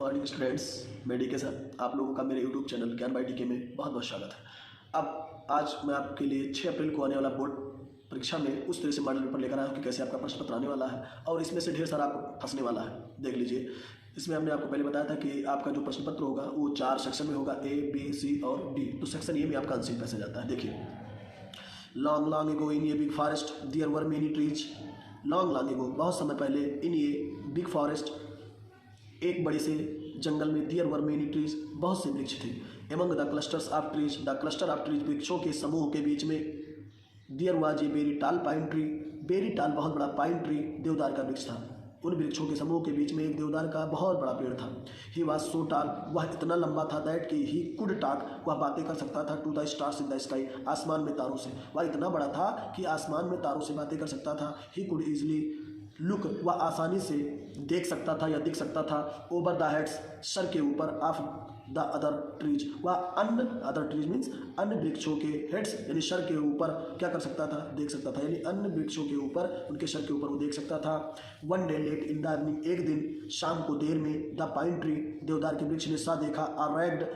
Morning students, मैं D के sir. आप लोगों का मेरे यूट्यूब चैनल ज्ञान बाई डी के में बहुत बहुत स्वागत है। अब आज मैं आपके लिए 6 अप्रैल को आने वाला बोर्ड परीक्षा में उस तरह से मॉडल पेपर लेकर आया हूँ कि कैसे आपका प्रश्न पत्र आने वाला है और इसमें से ढेर सारा आपको फंसने वाला है। देख लीजिए, इसमें हमने आपको पहले बताया था कि आपका जो प्रश्न पत्र होगा वो 4 सेक्शन में होगा, ए बी सी और डी। तो सेक्शन ए में आपका आंसर कैसे जाता है, देखिए। Long long ago in a big forest there were many trees. Long long ago, बहुत समय पहले, इन ए बिग फॉरेस्ट, एक बड़े से जंगल में, देयर वर मेनी ट्रीज, बहुत से वृक्ष थे। Among the clusters of trees, the cluster of trees, वृक्षों के समूह के बीच में, देयर वाज ए वेरी टाल पाइन ट्री, वेरी टाल, बहुत बड़ा, पाइन ट्री, देवदार का वृक्ष था। उन वृक्षों के समूह के बीच में एक देवदार का बहुत बड़ा पेड़ था। ही वाज सो टाल, वह इतना लंबा था, दैट कि ही कुड टॉक, वह बातें कर सकता था, to the stars in the sky, आसमान में तारों से। वह इतना बड़ा था कि आसमान में तारों से बातें कर सकता था। ही कुड ईजिली लुक, वह आसानी से देख सकता था या दिख सकता था, ओवर द हेड्स, सर के ऊपर, ऑफ द अदर ट्रीज, वह अन्य, अदर ट्रीज मीन्स अन्य वृक्षों के हेड्स यानी सर के ऊपर क्या कर सकता था, देख सकता था, यानी अन्य वृक्षों के ऊपर, उनके सर के ऊपर वो देख सकता था। One day late in the evening, एक दिन शाम को देर में, द पाइन ट्री, देवदार के वृक्ष ने सा देखा, आ रैग्ड,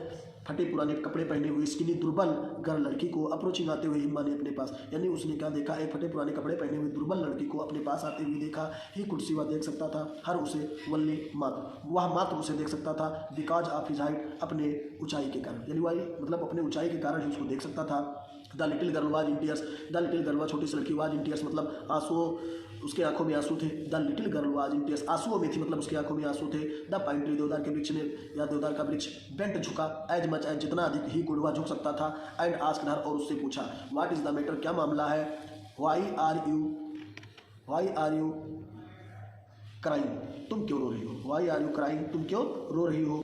फटे पुराने कपड़े पहने हुए, स्किनी, दुर्बल गर्ल, लड़की को अप्रोचिंग आते हुए हिम्मा ने अपने पास, यानी उसने क्या देखा, एक फटे पुराने कपड़े पहने हुए दुर्बल लड़की को अपने पास आते हुए देखा। ही कुर्सी, वह देख सकता था, हर उसे, वल्ली, मात्र, वह मात्र उसे देख सकता था, बिकॉज ऑफ हिज हाइट, अपने ऊंचाई के कारण, यानी वही मतलब अपने ऊंचाई के कारण ही उसको देख सकता था। The little girl was in tears, the little girl, वह छोटी सी लड़की, वाज इन टीयर्स मतलब आंसुओं, उसके आंखों में आंसू थे। The little girl was in tears, आंसुओं में थी मतलब उसकी आंखों में आंसू थे। द पाइन ट्री, देवदार के वृक्ष ने या देवदार का वृक्ष, बेंट, झुका, एज मच एज, जितना अधिक, ही कुड, वह झुक सकता था, एंड आस्क्ड हर, और उससे पूछा, व्हाट इज द मैटर, क्या मामला है, व्हाई आर यू क्राइंग, तुम क्यों रो रही हो, व्हाई आर यू क्राइंग, तुम क्यों रो रही हो।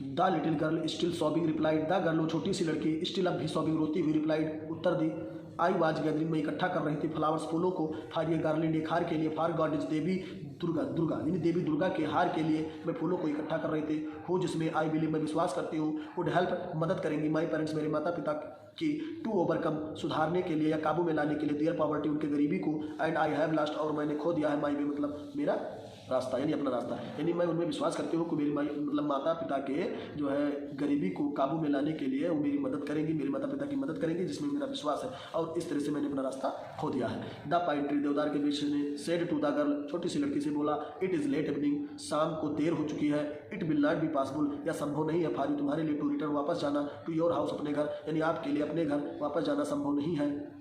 The little girl still sobbing replied, the girl, छोटी सी लड़की, स्टिल अब भी सॉबिंग, रोती हुई, replied, Uttar the, I was gathering, में इकट्ठा कर रही थी, फ्लावर्स, फूलों को, फॉर ये गार्लिंड, एक हार के लिए, फॉर गॉडेज, देवी दुर्गा यानी देवी दुर्गा के हार के लिए मैं फूलों को इकट्ठा कर रही थी। हूँ, जिसमें आई बिलीव, मैं विश्वास करती हूँ, वुड हेल्प, मदद करेंगी, माई पेरेंट्स, मेरे माता पिता की, टू ओवरकम, सुधारने के लिए या काबू में लाने के लिए, देयर पॉवर्टी, उनके गरीबी को, एंड आई हैव लॉस्ट, और मैंने खो दिया है, माई वे मतलब मेरा रास्ता, यानी अपना रास्ता, यानी मैं उनमें विश्वास करती हूँ कि मेरी मतलब माता पिता के जो है गरीबी को काबू में लाने के लिए वो मेरी मदद करेंगी, मेरे माता पिता की मदद करेंगी, जिसमें मेरा विश्वास है, और इस तरह से मैंने अपना रास्ता खो दिया है। द पाइन ट्री, देवदार के वृक्ष ने, सेड टू द गर्ल, छोटी सी लड़की से बोला, इट इज़ लेट इवनिंग, शाम को देर हो चुकी है, it will not be possible, या संभव नहीं है, फॉर यू, तुम्हारे लिए, टू रिटर्न, वापस जाना, टू योर हाउस, अपने घर, यानी आपके लिए अपने घर वापस जाना संभव नहीं है।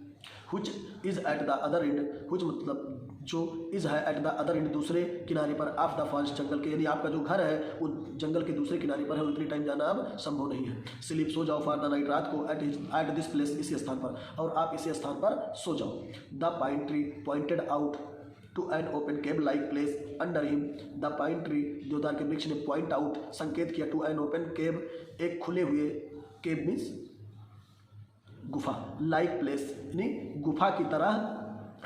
which is at the other end, which मतलब जो इज है एट द अदर एंड, दूसरे किनारे पर, ऑफ द फॉरेस्ट, जंगल के, यानी आपका जो घर है वो जंगल के दूसरे किनारे पर है, उतनी टाइम जाना अब संभव नहीं है। स्लीप, सो जाओ, फॉर द नाइट, रात को, एट दिस प्लेस, इसी स्थान पर, और आप इसी स्थान पर सो जाओ। The pine tree pointed out to an open cave like place under him, the pine tree, देवदार के वृक्ष ने, पॉइंट आउट, संकेत किया, टू एन ओपन केव, एक खुले हुए, केव मीन्स गुफा, लाइक प्लेस यानी गुफा की तरह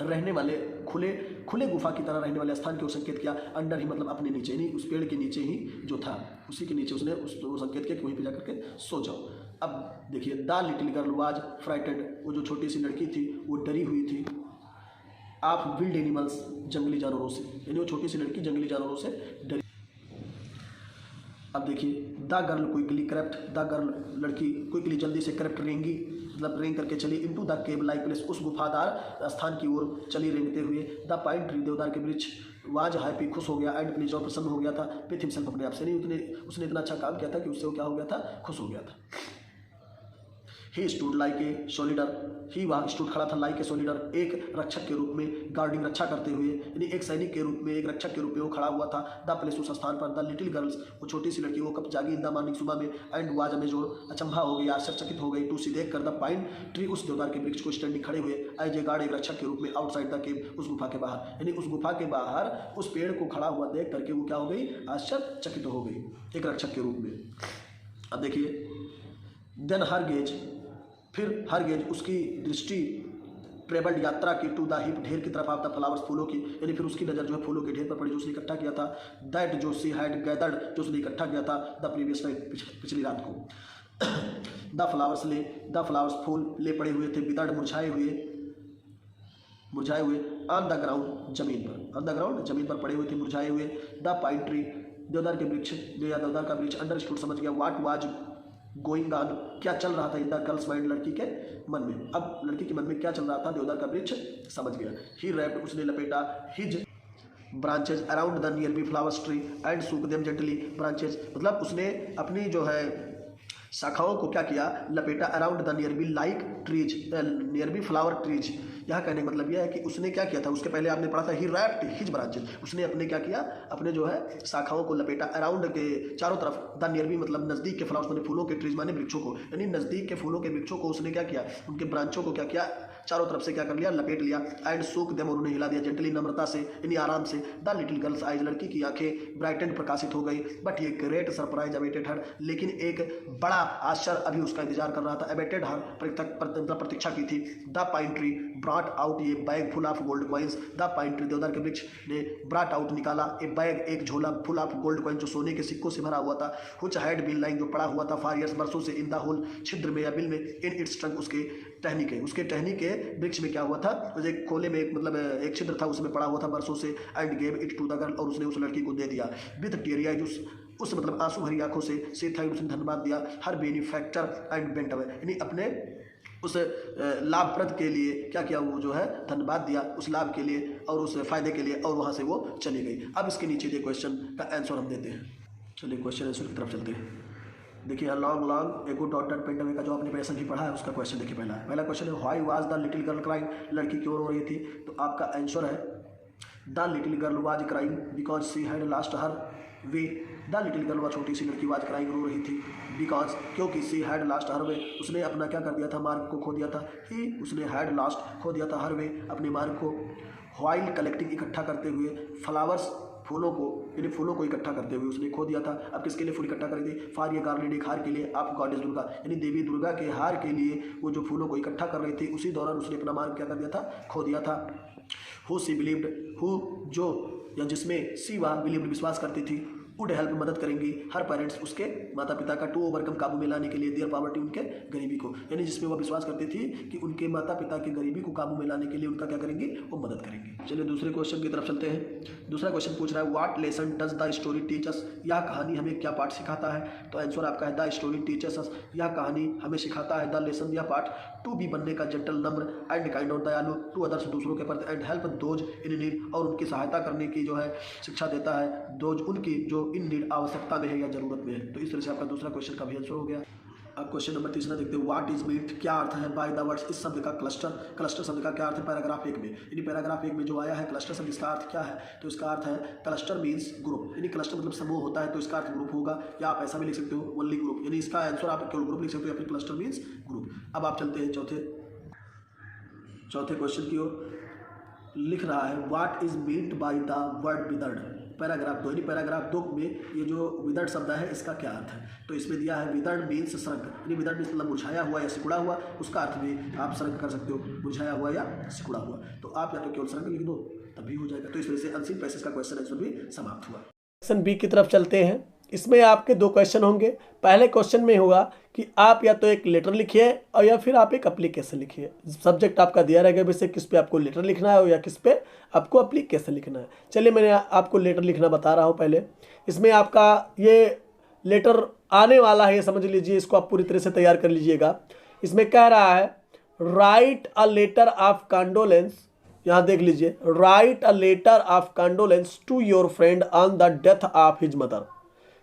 रहने वाले, खुले गुफा की तरह रहने वाले स्थान की ओर संकेत किया, अंडर ही मतलब अपने नीचे, नहीं उस पेड़ के नीचे ही जो था उसी के नीचे उसने उसको संकेत किया कि वहीं पे जाकर के सो जाओ। अब देखिए, the little girl was frightened, वो जो छोटी सी लड़की थी वो डरी हुई थी, ऑफ विल्ड एनिमल्स, जंगली जानवरों से, यानी वो छोटी सी लड़की जंगली जानवरों से डरी। अब देखिए, the girl quickly crept, the girl, लड़की, क्विकली, जल्दी से, क्रेप्ट, रेंगी मतलब रेंग करके चली, into the cave like place, उस गुफादार स्थान की ओर चली रेंगते हुए। द पाइन ट्री, देवदार के वृक्ष, वाज हैप्पी, खुश हो गया, एंड प्लीज, और प्रसन्न हो गया था, विथ हिमसेल्फ, अपने आप से, नहीं उसने इतना अच्छा काम किया था कि उससे वो क्या हो गया था, खुश हो गया था। ही स्टूड लाइक ए सोलिडर, ही वहाँ स्टूड, खड़ा था, लाइक ए सोलिडर, एक रक्षक के रूप में, गार्डिंग, रक्षा करते हुए, यानी एक सैनिक के रूप में, एक रक्षक के रूप में वो खड़ा हुआ था। द प्लेस, उस स्थान पर। द लिटिल गर्ल्स, वो छोटी सी लड़की, वो कब जागी, इन द मॉर्निंग, सुबह में, एंड वाज अमेज़्ड, अचंभा हो गई, आश्चर्यचकित हो गई, टू सी, देख कर, द पाइन ट्री, उस देवदार के वृक्ष को, स्टैंडिंग, खड़े हुए, एज ए गार्ड, एक रक्षक के रूप में, आउटसाइड द केव, उस गुफा के बाहर, यानी उस गुफा के बाहर उस पेड़ को खड़ा हुआ देख करके वो क्या हो गई, आश्चर्यचकित हो गई, एक रक्षक के रूप में। अब देखिए, देन हर गेज, फिर हर गेज, उसकी दृष्टि, ट्रेवल्ड, यात्रा की, टू द हिप, ढेर की तरफ, ऑफ द फ्लावर्स, फूलों की, यानी फिर उसकी नज़र जो है फूलों के ढेर पर पड़ी जो उसने इकट्ठा किया था। दैट, जो सी हैड गैदर्ड, जो उसने इकट्ठा किया था, द प्रीवियस नाइट, पिछली रात को। द फ्लावर्स ले, द फ्लावर्स, फूल ले पड़े हुए थे, विदर्ड, मुरझाए हुए, ऑन द ग्राउंड, जमीन पर, ऑन द ग्राउंड, जमीन पर पड़े हुए थे, मुरझाए हुए। द पाइन ट्री, देवदार के वृक्ष या देवदार का वृक्ष अंडरस्टूड समझ गया व्हाट वाज गोइंग ऑन, क्या चल रहा था इन द गर्ल्स माइंड, लड़की के मन में। अब लड़की के मन में क्या चल रहा था, देवदार का वृक्ष समझ गया। ही रैप्ड, उसने लपेटा, his branches around the nearby flowers tree and shook them gently, branches मतलब उसने अपनी जो है शाखाओं को क्या किया, लपेटा, around the nearby like trees, nearby flower trees. यहाँ कहने का मतलब यह है कि उसने क्या किया था, उसके पहले आपने पढ़ा था ही रैप्ड हिज ब्रांचेज, उसने अपने क्या किया, अपने जो है शाखाओं को लपेटा, अराउंड के चारों तरफ, द नियरबी मतलब नज़दीक के फ्लावर्स माने फूलों के, ट्रीज माने वृक्षों को, यानी नज़दीक के फूलों के वृक्षों को उसने क्या किया, उनके ब्रांचों को क्या किया, चारों तरफ से क्या कर लिया, लपेट लिया। एंड सूक देम, और उन्हें हिला दिया, जेंटली नम्रता से, यानी आराम से। द लिटिल गर्ल्स आइज, लड़की की आंखें ब्राइटेंड प्रकाशित हो गई। बट ये ग्रेट सरप्राइज अवेटेड हर, लेकिन एक बड़ा आश्चर्य अभी उसका इंतजार कर रहा था। अवेटेड हर प्रतीक्षा की थी। The pine tree brought out ये bag full of gold coins, the pine tree देवदार के वृक्ष ने ब्रॉट आउट निकाला, ए बैग एक झोला, फुल ऑफ गोल्ड कॉइन जो सोने के सिक्कों से भरा हुआ था, व्हिच हैड बीन लाइंग जो पड़ा हुआ था, फॉर ईयर्स वर्षों से, इन द होल छिद्र में या बिल में, इन इट्स ट्रंक उसके टहनी के, उसके टहनी के वृक्ष में क्या हुआ था, एक खोले में एक मतलब एक छिद्र था, उसमें पड़ा हुआ था वर्षों से। And gave it to the girl, और उसने उस लड़की को दे दिया। विथ टेरी आइज, उस मतलब आंसू भरी आंखों से थैंक, उसने धन्यवाद दिया। हर बेनिफैक्टर एंड बेंट अवे, यानी अपने उस लाभप्रद के लिए क्या किया, वो जो है धन्यवाद दिया उस लाभ के लिए और उस फायदे के लिए, और वहाँ से वो चली गई। अब इसके नीचे ये क्वेश्चन का आंसर हम देते हैं। चलिए क्वेश्चन आंसर की तरफ चलते हैं। देखिए long long a good dot paint away का जो आपने पैसा भी पढ़ा है उसका क्वेश्चन देखिए। पहला क्वेश्चन है why was the little girl crying, लड़की क्यों रो रही थी, तो आपका आंसर है the little girl was crying because she had lost her way. The little girl, वह छोटी सी लड़की, वाज क्राइंग रो रही थी, बिकॉज क्योंकि सी हैड लॉस्ट हर वे, उसने अपना क्या कर दिया था, मार्ग को खो दिया था। ही उसने हैड लॉस्ट खो दिया था, हर वे अपने मार्ग को, व्हाइल कलेक्टिंग इकट्ठा करते हुए, फ्लावर्स फूलों को, यानी फूलों को इकट्ठा करते हुए उसने खो दिया था। अब किसके लिए फूल इकट्ठा करी थी, फॉर ये गार्लैंड, एक हार के लिए, आप गॉडेस दुर्गा, यानी देवी दुर्गा के हार के लिए वो जो फूलों को इकट्ठा कर रही थी, उसी दौरान उसने अपना मार्ग क्या कर दिया था, खो दिया था। हु सी बिलीव्ड, हु जो या जिसमें सी वह बिलीव्ड विश्वास करती थी, वुड हेल्प मदद करेंगी, हर पेरेंट्स उसके माता पिता का, टू ओवरकम काबू में लाने के लिए, देयर पॉवर्टी उनके गरीबी को, यानी जिसमें वह विश्वास करती थी कि उनके माता पिता की गरीबी को काबू में लाने के लिए उनका क्या करेंगी, वो मदद करेंगी। चलिए दूसरे क्वेश्चन की तरफ चलते हैं। दूसरा क्वेश्चन पूछ रहा है what lesson does the story teach us, यह कहानी हमें क्या पाठ सिखाता है, तो आंसर आपका है द स्टोरी टीचर्स अस, यह कहानी हमें सिखाता है, द लेसन यह पाठ, टू बी बनने का, जेंटल नम्र एंड काइंड और दयालु, टू अदर्स दूसरों के प्रति, and help those in need और उनकी सहायता करने की जो है शिक्षा देता है, दोज उनकी जो इन नीड आवश्यकता में है या जरूरत में है। तो इस तरह से आपका दूसरा क्वेश्चन का भी आंसर हो गया। अब क्वेश्चन नंबर तीसरा देखते हैं व्हाट इज मीट, क्या अर्थ है बाय द वर्ड्स, इस शब्द का क्लस्टर, क्लस्टर शब्द का क्या अर्थ है पैराग्राफ 1 में, यानी पैराग्राफ 1 में जो आया है क्लस्टर शब्द, इसका अर्थ क्या है, तो इसका अर्थ है क्लस्टर मीन्स ग्रुप, यानी क्लस्टर मतलब समूह होता है, तो इसका अर्थ ग्रुप होगा, या आप ऐसा भी लिख सकते हो ओनली ग्रुप, यानी इसका आंसर आप केवल ग्रुप लिख सकते हो या फिर क्लस्टर मीन्स ग्रुप। अब आप चलते हैं चौथे क्वेश्चन की ओर। लिख रहा है what is meant by the word withered, paragraph 2, यानी पैराग्राफ 2 में ये जो विदर्ड शब्द है इसका क्या अर्थ है, तो इसमें दिया है विदर्ड मीन्स श्रंक, यानी विदर्ड मीन्स मतलब मुरझाया हुआ या सिकुड़ा हुआ, उसका अर्थ भी आप श्रंक कर सकते हो, मुरझाया हुआ या सिकुड़ा हुआ, तो आप या तो केवल श्रंक लिख दो तब भी हो जाएगा। तो इस वजह से अनसीन पैसेज का क्वेश्चन आंसर भी समाप्त हुआ। क्वेश्चन बी की तरफ चलते हैं। इसमें आपके 2 क्वेश्चन होंगे। पहले क्वेश्चन में होगा कि आप या तो एक लेटर लिखिए और या फिर आप एक एप्लीकेशन लिखिए। सब्जेक्ट आपका दिया रहेगा वैसे किस पे आपको लेटर लिखना है या किस पे आपको एप्लीकेशन लिखना है। चलिए मैंने आपको लेटर लिखना बता रहा हूँ। पहले इसमें आपका ये लेटर आने वाला है, ये समझ लीजिए, इसको आप पूरी तरह से तैयार कर लीजिएगा। इसमें कह रहा है write a letter of condolence, यहाँ देख लीजिए, write a letter of condolence to your friend on the death of his mother.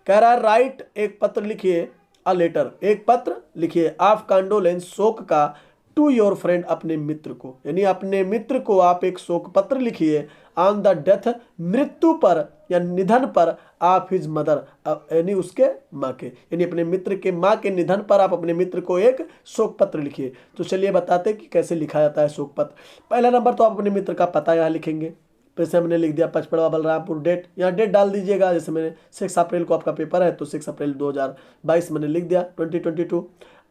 कह रहा है राइट एक पत्र लिखिए, अ लेटर एक पत्र लिखिए, ऑफ कंडोलेंस शोक का, टू योर फ्रेंड अपने मित्र को, यानी अपने मित्र को आप एक शोक पत्र लिखिए, ऑन द डेथ मृत्यु पर या निधन पर, ऑफ हिज मदर यानी उसके माँ के, यानी अपने मित्र के माँ के निधन पर आप अपने मित्र को एक शोक पत्र लिखिए। तो चलिए बताते कि कैसे लिखा जाता है शोक पत्र। पहला नंबर तो आप अपने मित्र का पता यहाँ लिखेंगे, जैसे हमने लिख दिया पचपड़वा बलरामपुर, डेट यहाँ डेट डाल दीजिएगा, जैसे मैंने 6 अप्रैल को आपका पेपर है तो 6 अप्रैल 2022 मैंने लिख दिया 2022।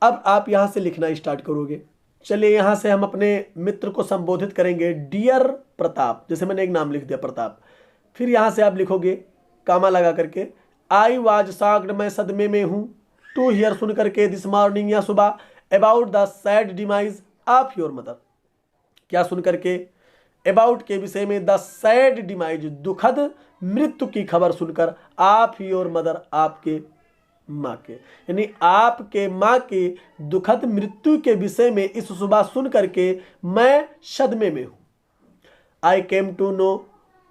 अब आप यहाँ से लिखना स्टार्ट करोगे। चलिए यहाँ से हम अपने मित्र को संबोधित करेंगे, डियर प्रताप, जैसे मैंने एक नाम लिख दिया प्रताप। फिर यहाँ से आप लिखोगे कामा लगा करके, आई वाज शॉक्ड, मैं सदमे में हूँ, टू हियर सुन करके, दिस मॉर्निंग या सुबह, about the sad demise of your mother, क्या सुन करके, अबाउट के विषय में, द सैड डिमाइज दुखद मृत्यु की खबर सुनकर आप ही और मदर आपके माँ के, यानी आपके माँ की दुखद मृत्यु के विषय में इस सुबह सुन करके मैं सदमे में हूँ। आई केम टू नो,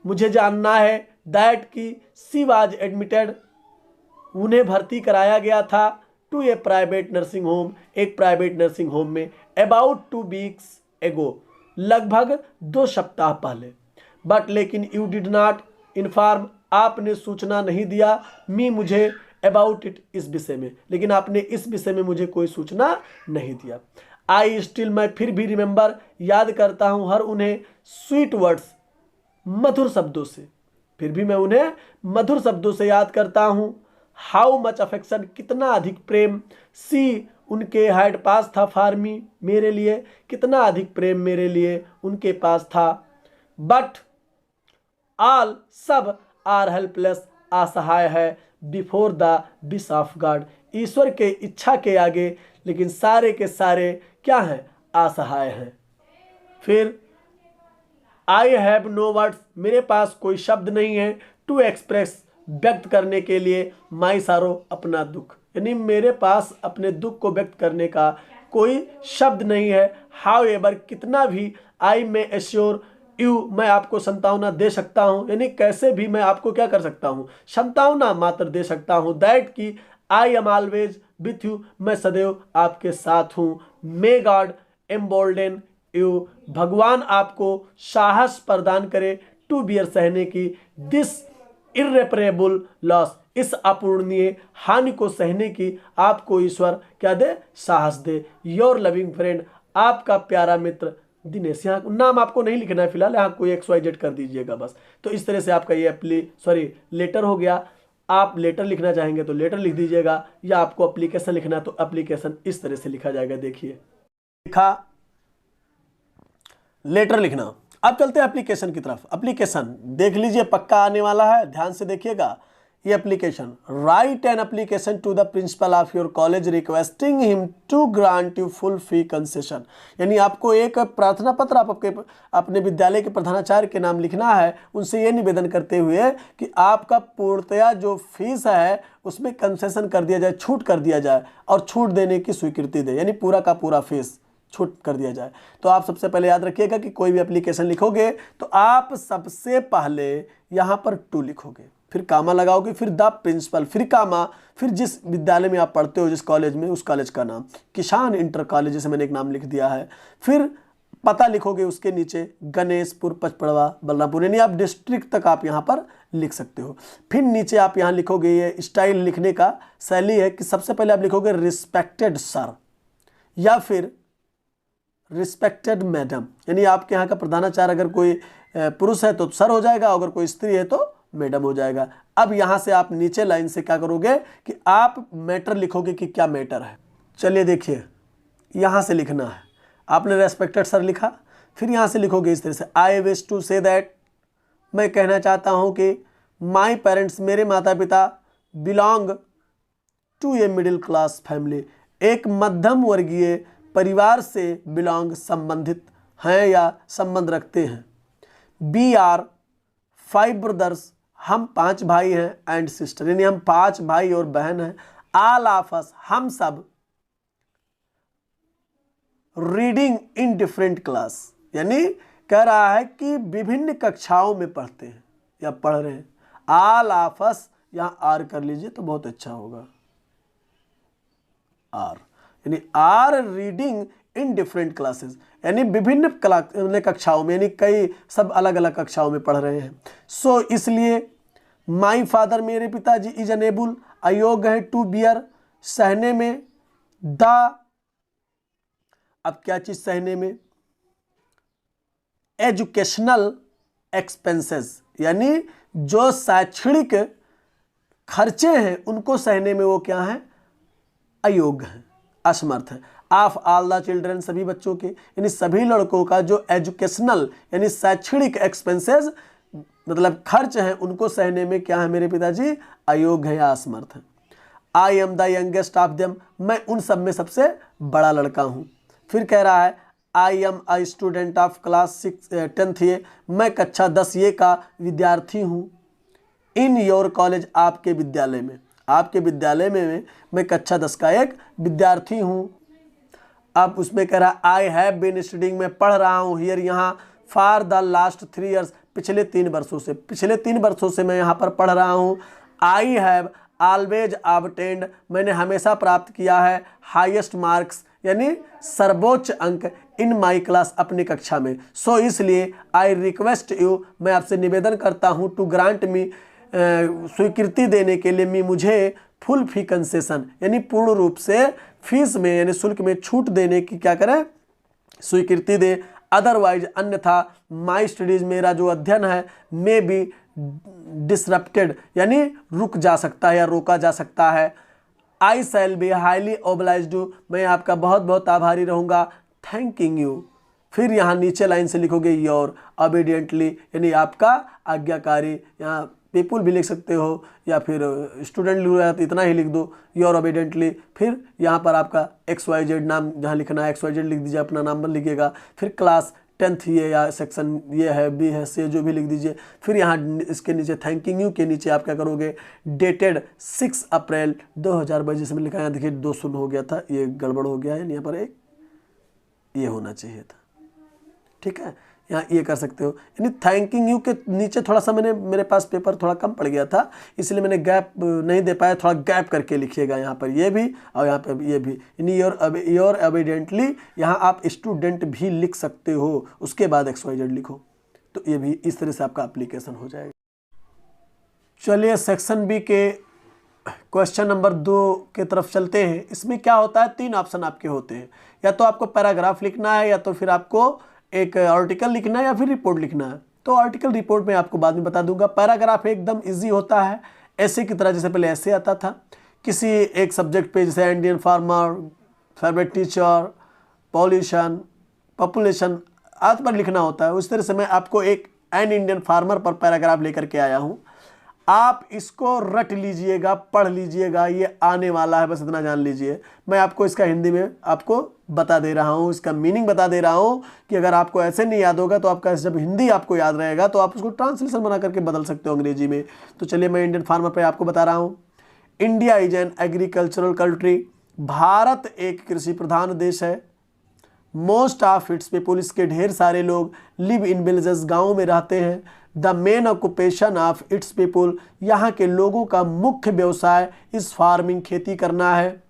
मुझे जानना है दैट की सी वाज एडमिटेड, उन्हें भर्ती कराया गया था to a private nursing home, एक प्राइवेट नर्सिंग होम में अबाउट 2 वीक्स एगो, लगभग 2 सप्ताह पहले। बट लेकिन यू डिड नॉट इन्फॉर्म, आपने सूचना नहीं दिया मी मुझे अबाउट इट, इस विषय में, लेकिन आपने इस विषय में मुझे कोई सूचना नहीं दिया। आई स्टिल, मैं फिर भी रिमेंबर, याद करता हूँ हर उन्हें स्वीट वर्ड्स, मधुर शब्दों से, फिर भी मैं उन्हें मधुर शब्दों से याद करता हूँ। हाउ मच अफेक्शन, कितना अधिक प्रेम, सी उनके हैड पास था फॉर मी, मेरे लिए, कितना अधिक प्रेम मेरे लिए उनके पास था। बट ऑल, सब, आर हेल्पलेस, असहाय है, before the wish of God, ईश्वर के इच्छा के आगे, लेकिन सारे के सारे क्या हैं, असहाय हैं। फिर आई हैव नो वर्ड्स, मेरे पास कोई शब्द नहीं है, टू एक्सप्रेस, व्यक्त करने के लिए, माई सारो, अपना दुख, यानी मेरे पास अपने दुख को व्यक्त करने का कोई शब्द नहीं है। हाउ एवर, कितना भी, आई में एश्योर यू, मैं आपको संतावना दे सकता हूँ, यानी कैसे भी मैं आपको क्या कर सकता हूँ, संतावना मात्र दे सकता हूँ। दैट की I am always with you, मैं सदैव आपके साथ हूँ। मे गॉड एम्बोल्डन यू, भगवान आपको साहस प्रदान करे, टू बियर, सहने की, दिस इर्रेपरेबल लॉस, इस अपूर्णीय हानि को सहने की आपको ईश्वर क्या दे, साहस दे। योर लविंग फ्रेंड, आपका प्यारा मित्र दिनेश, यहाँ नाम आपको नहीं लिखना है फिलहाल, यहाँ कोई XYZ कर दीजिएगा बस। तो इस तरह से आपका ये लेटर हो गया। आप लेटर लिखना चाहेंगे तो लेटर लिख दीजिएगा, या आपको एप्लीकेशन लिखना है तो एप्लीकेशन इस तरह से लिखा जाएगा। देखिए लिखा लेटर लिखना। अब चलते हैं एप्लीकेशन की तरफ। एप्लीकेशन देख लीजिए, पक्का आने वाला है, ध्यान से देखिएगा। ये application, write an application to the principal of your college requesting him to grant you full fee concession, यानी आपको एक प्रार्थना पत्र आप अपने विद्यालय के प्रधानाचार्य के नाम लिखना है, उनसे ये निवेदन करते हुए कि आपका पूर्णतया जो फीस है उसमें कंसेशन कर दिया जाए, छूट कर दिया जाए, और छूट देने की स्वीकृति दे, यानी पूरा का पूरा फीस छूट कर दिया जाए। तो आप सबसे पहले याद रखिएगा कि कोई भी एप्लीकेशन लिखोगे तो आप सबसे पहले यहाँ पर टू लिखोगे, फिर कामा लगाओगे, फिर द प्रिंसिपल, फिर कामा, फिर जिस विद्यालय में आप पढ़ते हो, जिस कॉलेज में, उस कॉलेज का नाम, किसान इंटर कॉलेज, जैसे मैंने एक नाम लिख दिया है। फिर पता लिखोगे, उसके नीचे गणेशपुर, पचपड़वा, बलरामपुर, यानी आप डिस्ट्रिक्ट तक आप यहाँ पर लिख सकते हो। फिर नीचे आप यहाँ लिखोगे, ये स्टाइल लिखने का शैली है कि सबसे पहले आप लिखोगे रिस्पेक्टेड सर, या फिर रिस्पेक्टेड मैडम, यानी आपके यहाँ का प्रधानाचार्य अगर कोई पुरुष है तो सर हो जाएगा, अगर कोई स्त्री है तो मैडम हो जाएगा। अब यहाँ से आप नीचे लाइन से क्या करोगे कि आप मैटर लिखोगे कि क्या मैटर है। चलिए देखिए, यहाँ से लिखना है, आपने रेस्पेक्टेड सर लिखा, फिर यहाँ से लिखोगे इस तरह से, I wish to say that, मैं कहना चाहता हूँ कि माई पेरेंट्स, मेरे माता पिता, belong to a middle class family, एक मध्यम वर्गीय परिवार से बिलोंग, संबंधित हैं या संबंध रखते हैं। बी आर 5 ब्रदर्स, हम 5 भाई हैं, एंड सिस्टर, यानी हम 5 भाई और बहन हैं। ऑल ऑफ अस, हम सब, रीडिंग इन डिफरेंट क्लास, यानी कह रहा है कि विभिन्न कक्षाओं में पढ़ते हैं या पढ़ रहे हैं। ऑल ऑफ अस, यहाँ आर कर लीजिए तो बहुत अच्छा होगा, आर, यानी are reading in different classes, यानी विभिन्न कक्षाओं में, यानी कई सब अलग अलग कक्षाओं में पढ़ रहे हैं। सो इसलिए माई फादर, मेरे पिताजी, इज अनेबल, अयोग्य है, टू बियर, सहने में, द, अब क्या चीज सहने में, एजुकेशनल एक्सपेंसेस, यानी जो शैक्षणिक खर्चे हैं उनको सहने में वो क्या है, अयोग्य है, असमर्थ है। ऑफ ऑल द चिल्ड्रन, सभी बच्चों के, यानी सभी लड़कों का जो एजुकेशनल यानी शैक्षणिक एक्सपेंसेस मतलब खर्च हैं उनको सहने में क्या है मेरे पिताजी, अयोग्य है या असमर्थ है। I am the youngest of them, मैं उन सब में सबसे बड़ा लड़का हूँ। फिर कह रहा है I am I student of class 10th ए, मैं कक्षा 10 ये का विद्यार्थी हूँ। इन योर कॉलेज, आपके विद्यालय में, आपके विद्यालय में मैं कक्षा 10 का एक विद्यार्थी हूँ। अब उसमें कह रहा आई हैव बीन स्टडिंग, मैं पढ़ रहा हूँ हियर, यहाँ फॉर द लास्ट 3 ईयर्स, पिछले 3 वर्षों से मैं यहाँ पर पढ़ रहा हूँ। आई हैव ऑलवेज ऑब्टेन्ड, मैंने हमेशा प्राप्त किया है हाईएस्ट मार्क्स यानी सर्वोच्च अंक इन माई क्लास, अपनी कक्षा में। सो इसलिए आई रिक्वेस्ट यू, मैं आपसे निवेदन करता हूँ, टू ग्रांट मी, स्वीकृति देने के लिए, मुझे फुल फी कंसेशन यानी पूर्ण रूप से फीस में यानी शुल्क में छूट देने की क्या करें, स्वीकृति दे। अदरवाइज अन्यथा माई स्टडीज, मेरा जो अध्ययन है, मे बी डिसरप्टेड यानी रुक जा सकता है या रोका जा सकता है। आई शैल बी हाईली ओब्लाइज्ड, मैं आपका बहुत बहुत आभारी रहूँगा, थैंकिंग यू। फिर यहाँ नीचे लाइन से लिखोगे योर ओबीडियंटली यानी आपका आज्ञाकारी, यहाँ पीपुल भी लिख सकते हो या फिर स्टूडेंट लिख रहा है तो इतना ही लिख दो, योर ओबीडियंटली। फिर यहाँ पर आपका XYZ नाम जहाँ लिखना है XYZ लिख दीजिए, अपना नाम लिखिएगा। फिर क्लास 10th ये या सेक्शन ये है, बी है, सी जो भी लिख दीजिए। फिर यहाँ इसके नीचे थैंकिंग यू के नीचे आप क्या करोगे, डेटेड 6 अप्रैल 2022, जिसमें लिखा है, देखिए 2 शून्य हो गया था, ये गड़बड़ हो गया है, यहाँ पर एक ये होना चाहिए था, ठीक है, यहाँ ये कर सकते हो। यानी थैंकिंग यू के नीचे थोड़ा सा मेरे पास पेपर थोड़ा कम पड़ गया था, इसलिए मैंने गैप नहीं दे पाया, थोड़ा गैप करके लिखिएगा यहाँ पर ये भी और यहाँ पर ये भी। यानी योर एविडेंटली, यहाँ आप स्टूडेंट भी लिख सकते हो, उसके बाद XYZ लिखो, तो ये भी इस तरह से आपका एप्लीकेशन हो जाएगा। चलिए सेक्शन बी के क्वेश्चन नंबर 2 के तरफ चलते हैं। इसमें क्या होता है, 3 ऑप्शन आपके होते हैं, या तो आपको पैराग्राफ लिखना है, या तो फिर आपको एक आर्टिकल लिखना है, या फिर रिपोर्ट लिखना है। तो आर्टिकल रिपोर्ट में आपको बाद में बता दूंगा। पैराग्राफ एकदम इजी होता है, ऐसे की तरह जैसे पहले ऐसे आता था किसी एक सब्जेक्ट पे, जैसे Indian farmer, favourite teacher, pollution, population आदि पर लिखना होता है। उस तरह से मैं आपको एक एन इंडियन फार्मर पर पैराग्राफ लेकर के आया हूँ। आप इसको रट लीजिएगा, पढ़ लीजिएगा, ये आने वाला है, बस इतना जान लीजिए। मैं आपको इसका हिंदी में आपको बता दे रहा हूँ, इसका मीनिंग बता दे रहा हूँ कि अगर आपको ऐसे नहीं याद होगा तो आपका जब हिंदी आपको याद रहेगा तो आप उसको ट्रांसलेशन बना करके बदल सकते हो अंग्रेजी में। तो चलिए मैं इंडियन फार्मर पे आपको बता रहा हूँ। India is an agricultural country, Bharat एक कृषि प्रधान देश है। मोस्ट ऑफ इट्स पीपुल, इसके ढेर सारे लोग लिव इन विलेजेस, गाँव में रहते हैं। The main occupation of its people, यहाँ के लोगों का मुख्य व्यवसाय इस फार्मिंग, खेती करना है।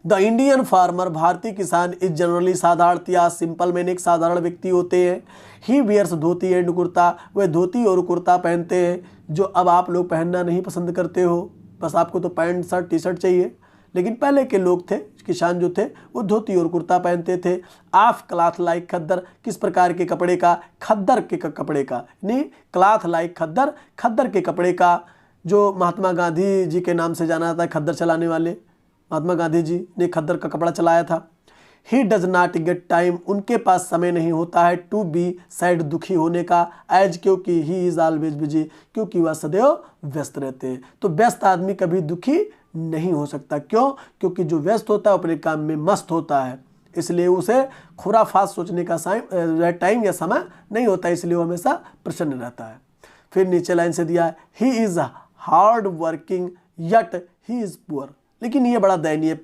द इंडियन फार्मर, भारतीय किसान, इज जनरली साधारणतया सिंपल मैन, एक साधारण व्यक्ति होते हैं। ही वियर्स धोती एंड कुर्ता, वह धोती और कुर्ता पहनते हैं, जो अब आप लोग पहनना नहीं पसंद करते हो, बस आपको तो पैंट शर्ट टी शर्ट चाहिए। लेकिन पहले के लोग थे, किसान जो थे, वो धोती और कुर्ता पहनते थे। ऑफ क्लॉथ लाइक खद्दर, किस प्रकार के कपड़े का, खद्दर के कपड़े का, नहीं क्लॉथ लाइक खद्दर, खद्दर के कपड़े का, जो महात्मा गांधी जी के नाम से जाना जाता है, खद्दर चलाने वाले महात्मा गांधी जी ने खद्दर का कपड़ा चलाया था। He does not get time, उनके पास समय नहीं होता है, टू बी सैड, दुखी होने का, एज, क्योंकि ही इज ऑलवेज बिजी, क्योंकि वह सदैव व्यस्त रहते हैं। तो व्यस्त आदमी कभी दुखी नहीं हो सकता, क्यों? क्योंकि जो व्यस्त होता है अपने काम में मस्त होता है, इसलिए उसे खुराफात सोचने का टाइम या समय नहीं होता, इसलिए वो हमेशा प्रसन्न रहता है। फिर नीचे लाइन से दिया है, he is hard working yet he is poor, लेकिन ये बड़ा दयनीय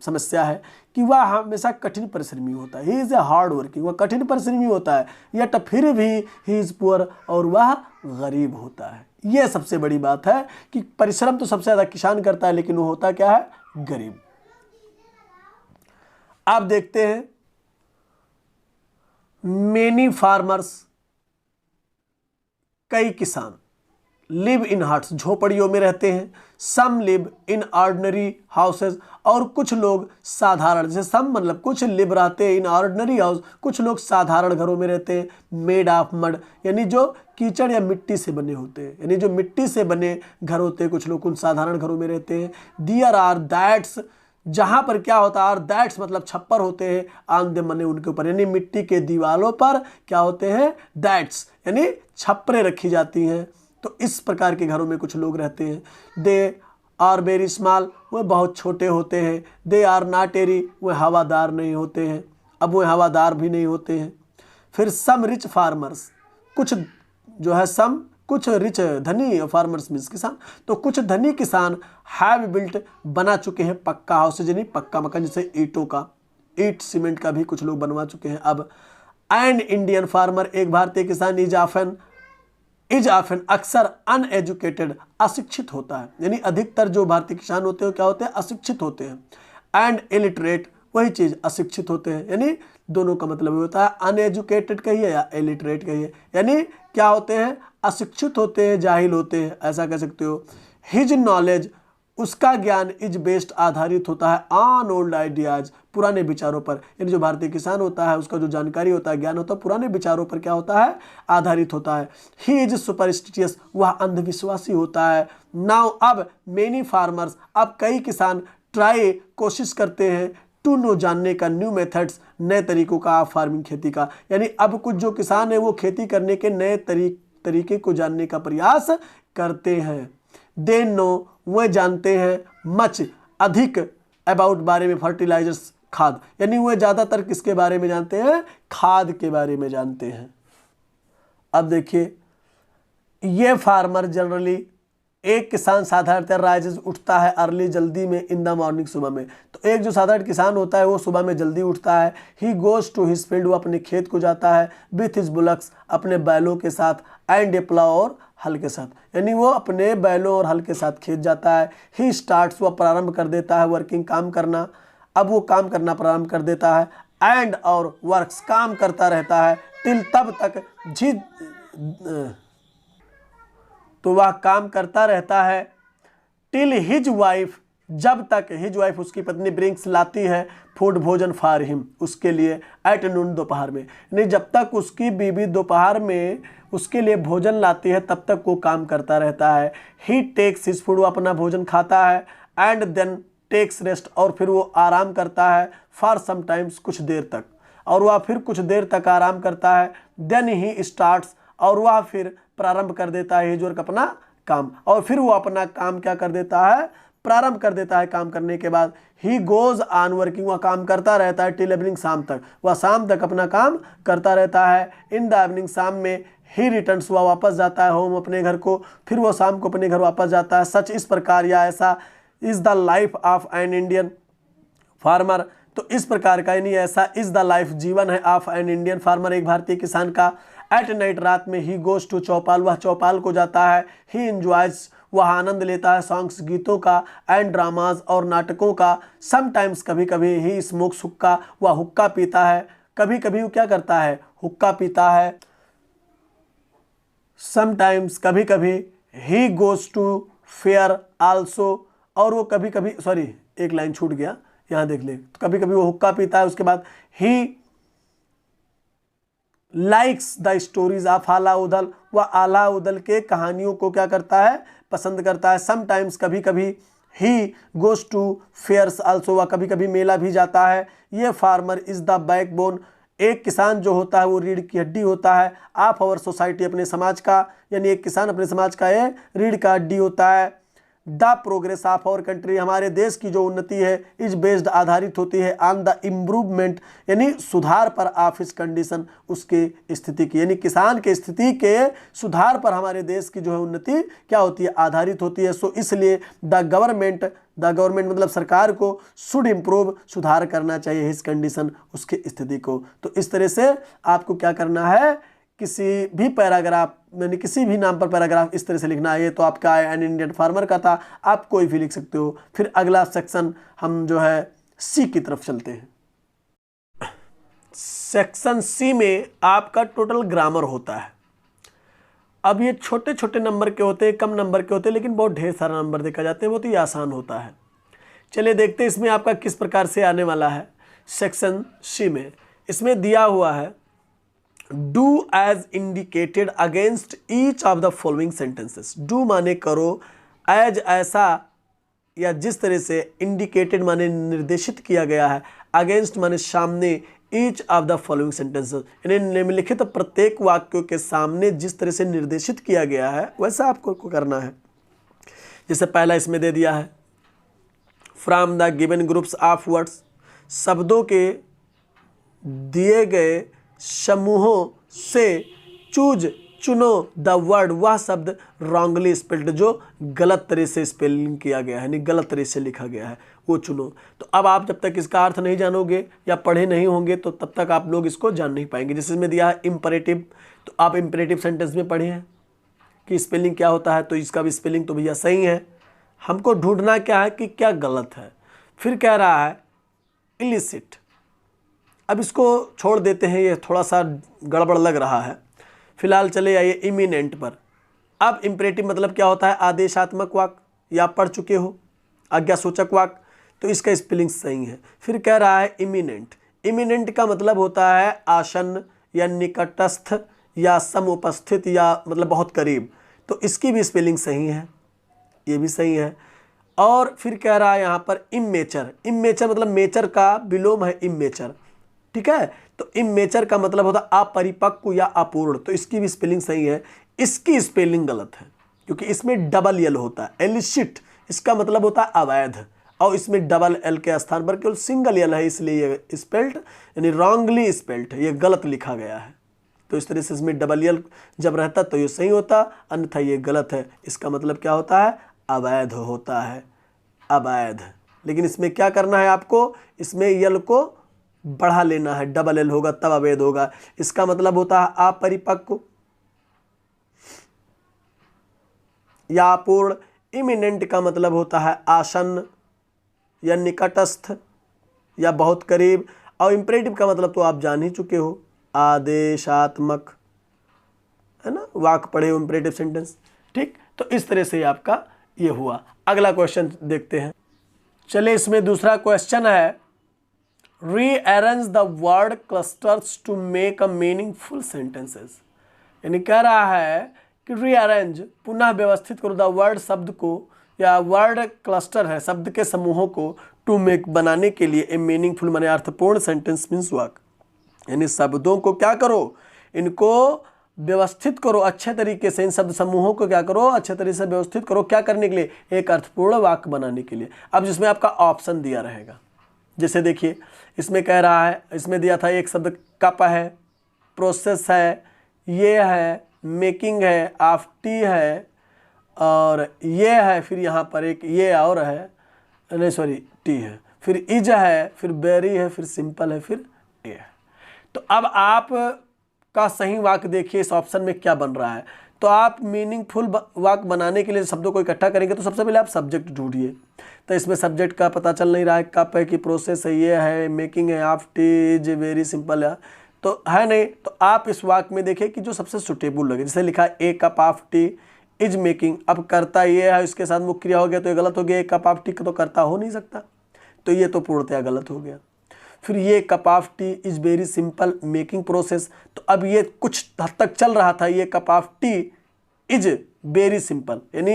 समस्या है कि वह हमेशा कठिन परिश्रमी होता है। He is a hard working, वह कठिन परिश्रमी होता है, यट फिर भी ही इज पुअर, और वह गरीब होता है। यह सबसे बड़ी बात है कि परिश्रम तो सबसे ज्यादा किसान करता है, लेकिन वो होता क्या है, गरीब। आप देखते हैं मेनी फार्मर्स, कई किसान, लिव इन हट्स, झोपड़ियों में रहते हैं। सम लिव इन ऑर्डिनरी हाउसेज, और कुछ लोग साधारण, जैसे सम मतलब कुछ लिव रहते हैं इन ऑर्डिनरी हाउस, कुछ लोग साधारण घरों में रहते हैं। मेड ऑफ मड, यानी जो कीचड़ या मिट्टी से बने होते हैं, यानी जो मिट्टी से बने घर होते हैं, कुछ लोग उन साधारण घरों में रहते हैं। दियर आर दैट्स, जहाँ पर क्या होता है, आर दैट्स मतलब छप्पर होते हैं, ऑन देम मने उनके ऊपर, यानी मिट्टी के दीवारों पर क्या होते हैं, दैट्स यानी छप्परें रखी जाती हैं। तो इस प्रकार के घरों में कुछ लोग रहते हैं। दे आर वेरी स्मॉल, वह बहुत छोटे होते हैं। दे आर नॉट एरी, वह हवादार नहीं होते हैं, अब वह हवादार भी नहीं होते हैं। फिर सम रिच फार्मर्स, कुछ जो है सम कुछ रिच धनी फार्मर्स मीन्स किसान, तो कुछ धनी किसान हैव बिल्ट बना चुके हैं पक्का हाउसेज यानी पक्का मकान, जैसे ईंटों का, ईंट सीमेंट का भी कुछ लोग बनवा चुके हैं अब। एंड इंडियन फार्मर, एक भारतीय किसान इज ऑफन अक्सर अनएजुकेटेड, अशिक्षित होता है, यानी अधिकतर जो भारतीय किसान होते हैं क्या होते हैं, अशिक्षित होते हैं। एंड इलिटरेट, वही चीज अशिक्षित होते हैं, यानी दोनों का मतलब ये होता है, अनएजुकेटेड कहिए या इलिटरेट कहिए, यानी क्या होते हैं, अशिक्षित होते हैं, जाहिल होते हैं, ऐसा कह सकते हो। हिज नॉलेज, उसका ज्ञान इज बेस्ड, आधारित होता है ऑन ओल्ड आइडियाज, पुराने विचारों पर, यानी जो भारतीय किसान होता है उसका जो जानकारी होता है, ज्ञान होता है, पुराने विचारों पर क्या होता है, आधारित होता है। ही इज सुपरस्टिशियस, वह अंधविश्वासी होता है। नाउ अब मेनी फार्मर्स, अब कई किसान ट्राई, कोशिश करते हैं, टू नो, जानने का, न्यू मेथड्स, नए तरीकों का, फार्मिंग, खेती का, यानी अब कुछ जो किसान है वो खेती करने के नए तरीके को जानने का प्रयास करते हैं। दे नो, वह जानते हैं, मच, अधिक, अबाउट, बारे में, फर्टिलाइजर्स, खाद, यानी वह ज्यादातर किसके बारे में जानते हैं, खाद के बारे में जानते हैं। अब देखिए, ये फार्मर जनरली, एक किसान साधारणतः राइजेस, उठता है, अर्ली, जल्दी में, इन द मॉर्निंग, सुबह में। तो एक जो साधारण किसान होता है वो सुबह में जल्दी उठता है। He goes to his field, वो अपने खेत को जाता है, विथ हिज बुलक्स, अपने बैलों के साथ, एंड ए प्लाउ, और हल के साथ, यानी वो अपने बैलों और हल के साथ खेत जाता है। ही स्टार्ट्स, वह प्रारंभ कर देता है, वर्किंग, काम करना, अब वो काम करना प्रारंभ कर देता है। एंड, और वर्क्स, काम करता रहता है, टिल, तब तक, तो वह काम करता रहता है, टिल हिज वाइफ, जब तक, हिज वाइफ उसकी पत्नी, ब्रिंग्स, लाती है, फूड, भोजन, फॉर हिम, उसके लिए, एट नून, दोपहर में, यानी जब तक उसकी बीवी दोपहर में उसके लिए भोजन लाती है तब तक वो काम करता रहता है। ही टेक्स हिज फूड, वो अपना भोजन खाता है, एंड देन टेक्स रेस्ट, और फिर वो आराम करता है, फॉर समटाइम्स, कुछ देर तक, और वह फिर कुछ देर तक आराम करता है। देन ही स्टार्ट्स, और वह फिर प्रारंभ कर देता है, हिज वर्क, अपना काम, और फिर वो अपना काम क्या कर देता है, प्रारंभ कर देता है। काम करने के बाद ही गोज ऑन वर्किंग, वह काम करता रहता है, टिल इवनिंग, शाम तक, वह शाम तक अपना काम करता रहता है। इन द इवनिंग, शाम में, ही रिटर्न्स, वह वापस जाता है, होम, अपने घर को, फिर वो शाम को अपने घर वापस जाता है। सच, इस प्रकार, या ऐसा, is the life of an Indian farmer, तो इस प्रकार का, यानी ऐसा, इज द लाइफ, जीवन है, ऑफ एन इंडियन फार्मर, एक भारतीय किसान का। एट नाइट, रात में, ही गोज टू चौपाल, वह चौपाल को जाता है। ही एंजॉयज, वह आनंद लेता है, सॉन्ग्स, गीतों का, एंड ड्रामाज, और नाटकों का। समटाइम्स, कभी कभी, ही स्मोक्स, हुक्का, वह हुक्का पीता है, कभी कभी वो क्या करता है, हुक्का पीता है। समटाइम्स, कभी कभी, he goes to fair also, और वो कभी कभी, सॉरी एक लाइन छूट गया, यहाँ देख ले, तो कभी कभी वो हुक्का पीता है। उसके बाद he likes the stories of आला उदल, वह आला उदल के कहानियों को क्या करता है, पसंद करता है। समटाइम्स, कभी कभी, he goes to fairs also, वह कभी कभी मेला भी जाता है। ये फार्मर इज द बैकबोन, एक किसान जो होता है वो रीढ़ की हड्डी होता है, ऑफ आवर सोसाइटी, अपने समाज का, यानी एक किसान अपने समाज का ये रीढ़ का हड्डी होता है। The progress of our country, हमारे देश की जो उन्नति है, इज बेस्ड, आधारित होती है, ऑन द इम्प्रूवमेंट, यानी सुधार पर, ऑफ हिज कंडीशन, उसके स्थिति की, यानी किसान के स्थिति के सुधार पर हमारे देश की जो है उन्नति क्या होती है, आधारित होती है। सो इसलिए द गवर्नमेंट मतलब सरकार को, शुड इम्प्रूव, सुधार करना चाहिए, हिज कंडीशन, उसके स्थिति को। तो इस तरह से आपको क्या करना है, किसी भी पैराग्राफ, यानी किसी भी नाम पर पैराग्राफ इस तरह से लिखना है। ये तो आपका एन इंडियन फार्मर का था, आप कोई भी लिख सकते हो। फिर अगला सेक्शन हम जो है सी की तरफ चलते हैं। सेक्शन सी में आपका टोटल ग्रामर होता है। अब ये छोटे छोटे नंबर के होते हैं, कम नंबर के होते हैं, लेकिन बहुत ढेर सारा नंबर देखा जाते हैं, बहुत ही आसान होता है। चलिए देखते हैं इसमें आपका किस प्रकार से आने वाला है। सेक्शन सी में इसमें दिया हुआ है, do as indicated against each of the following sentences. Do माने करो, एज ऐसा या जिस तरह से, इंडिकेटेड माने निर्देशित किया गया है, अगेंस्ट माने सामने, each of the following sentences यानी निम्नलिखित प्रत्येक वाक्यों के सामने जिस तरह से निर्देशित किया गया है वैसा आपको करना है। जैसे पहला इसमें दे दिया है, from the given groups of words, शब्दों के दिए गए समूहों से चूज चुनो द वर्ड, वह शब्द रॉन्गली स्पेल्ड, जो गलत तरह से स्पेलिंग किया गया है, यानी गलत तरह से लिखा गया है, वो चुनो। तो अब आप जब तक इसका अर्थ नहीं जानोगे या पढ़े नहीं होंगे तो तब तक आप लोग इसको जान नहीं पाएंगे। जैसे इसमें दिया है इम्परेटिव, तो आप इम्परेटिव सेंटेंस में पढ़े हैं कि स्पेलिंग क्या होता है, तो इसका भी स्पेलिंग तो भैया सही है। हमको ढूंढना क्या है कि क्या गलत है। फिर कह रहा है इलिसिट, अब इसको छोड़ देते हैं, ये थोड़ा सा गड़बड़ लग रहा है। फिलहाल चले आइए इमिनेंट पर। अब इम्परेटिव मतलब क्या होता है, आदेशात्मक वाक्य, या आप पढ़ चुके हो, आज्ञा सूचक वाक्य, तो इसका स्पेलिंग सही है। फिर कह रहा है इमिनेंट, इमिनेंट का मतलब होता है आसन्न या निकटस्थ या समुपस्थित या मतलब बहुत करीब, तो इसकी भी स्पेलिंग सही है, ये भी सही है। और फिर कह रहा है यहाँ पर इमेचर, इमेचर मतलब मेचर का विलोम है इमेचर, ठीक है। तो इमेचर का मतलब होता है अपरिपक्व या अपूर्ण, तो इसकी भी स्पेलिंग सही है। इसकी स्पेलिंग गलत है क्योंकि इसमें डबल एल होता है, एलिसिट इसका मतलब होता है अवैध, और इसमें डबल एल के स्थान पर केवल सिंगल एल है, इसलिए ये स्पेल्ट यानी रॉन्गली स्पेल्ट है, ये गलत लिखा गया है। तो इस तरह से इसमें डबल एल जब रहता तो ये सही होता, अन्यथा ये गलत है। इसका मतलब क्या होता है, अवैध होता है, अवैध। लेकिन इसमें क्या करना है आपको, इसमें यल को बढ़ा लेना है, डबल एल होगा तब अवैध होगा। इसका मतलब होता है अपरिपक्व या अपूर्ण। इमिनेंट का मतलब होता है आसन्न या निकटस्थ या बहुत करीब। और इम्परेटिव का मतलब तो आप जान ही चुके हो, आदेशात्मक, है ना, वाक्य पढ़े हो, इम्परेटिव सेंटेंस, ठीक। तो इस तरह से आपका ये हुआ। अगला क्वेश्चन देखते हैं। चलिए इसमें दूसरा क्वेश्चन है, rearrange the word clusters to make a meaningful sentences, यानी कह रहा है कि रीअरेंज पुनः व्यवस्थित करो द वर्ड शब्द को, या वर्ड क्लस्टर है शब्द के समूहों को, टू मेक बनाने के लिए ए मीनिंगफुल माने अर्थपूर्ण सेंटेंस मीन्स वाक्य, यानी शब्दों को क्या करो, इनको व्यवस्थित करो अच्छे तरीके से, इन शब्द समूहों को क्या करो, अच्छे तरीके से व्यवस्थित करो। क्या करने के लिए, एक अर्थपूर्ण वाक्य बनाने के लिए। अब जिसमें आपका ऑप्शन दिया रहेगा, जैसे देखिए इसमें कह रहा है, इसमें दिया था एक शब्द कप है, प्रोसेस है, ये है, मेकिंग है, आफ्टी है, और ये है, फिर यहाँ पर एक ये और है, नहीं सॉरी टी है, फिर इज है, फिर बेरी है, फिर सिंपल है, फिर ए है। तो अब आप का सही वाक्य देखिए इस ऑप्शन में क्या बन रहा है। तो आप मीनिंगफुल वाक्य बनाने के लिए शब्दों को इकट्ठा करेंगे तो सबसे पहले आप सब्जेक्ट ढूंढिए। तो इसमें सब्जेक्ट का पता चल नहीं रहा है, कप है कि प्रोसेस है, ये है, मेकिंग है, आफ्टी, इज, वेरी सिंपल है, तो है नहीं। तो आप इस वाक्य में देखिए कि जो सबसे सुटेबल लगे, जैसे लिखा है a cup of tea is making, अब करता ये है, इसके साथ मुख्य क्रिया हो गया तो ये गलत हो गया, ए कप ऑफ टी तो करता हो नहीं सकता, तो ये तो पूर्णतया गलत हो गया। फिर ये cup of tea is very simple making process, तो अब ये कुछ हद तक चल रहा था, ये cup of tea is very simple, यानी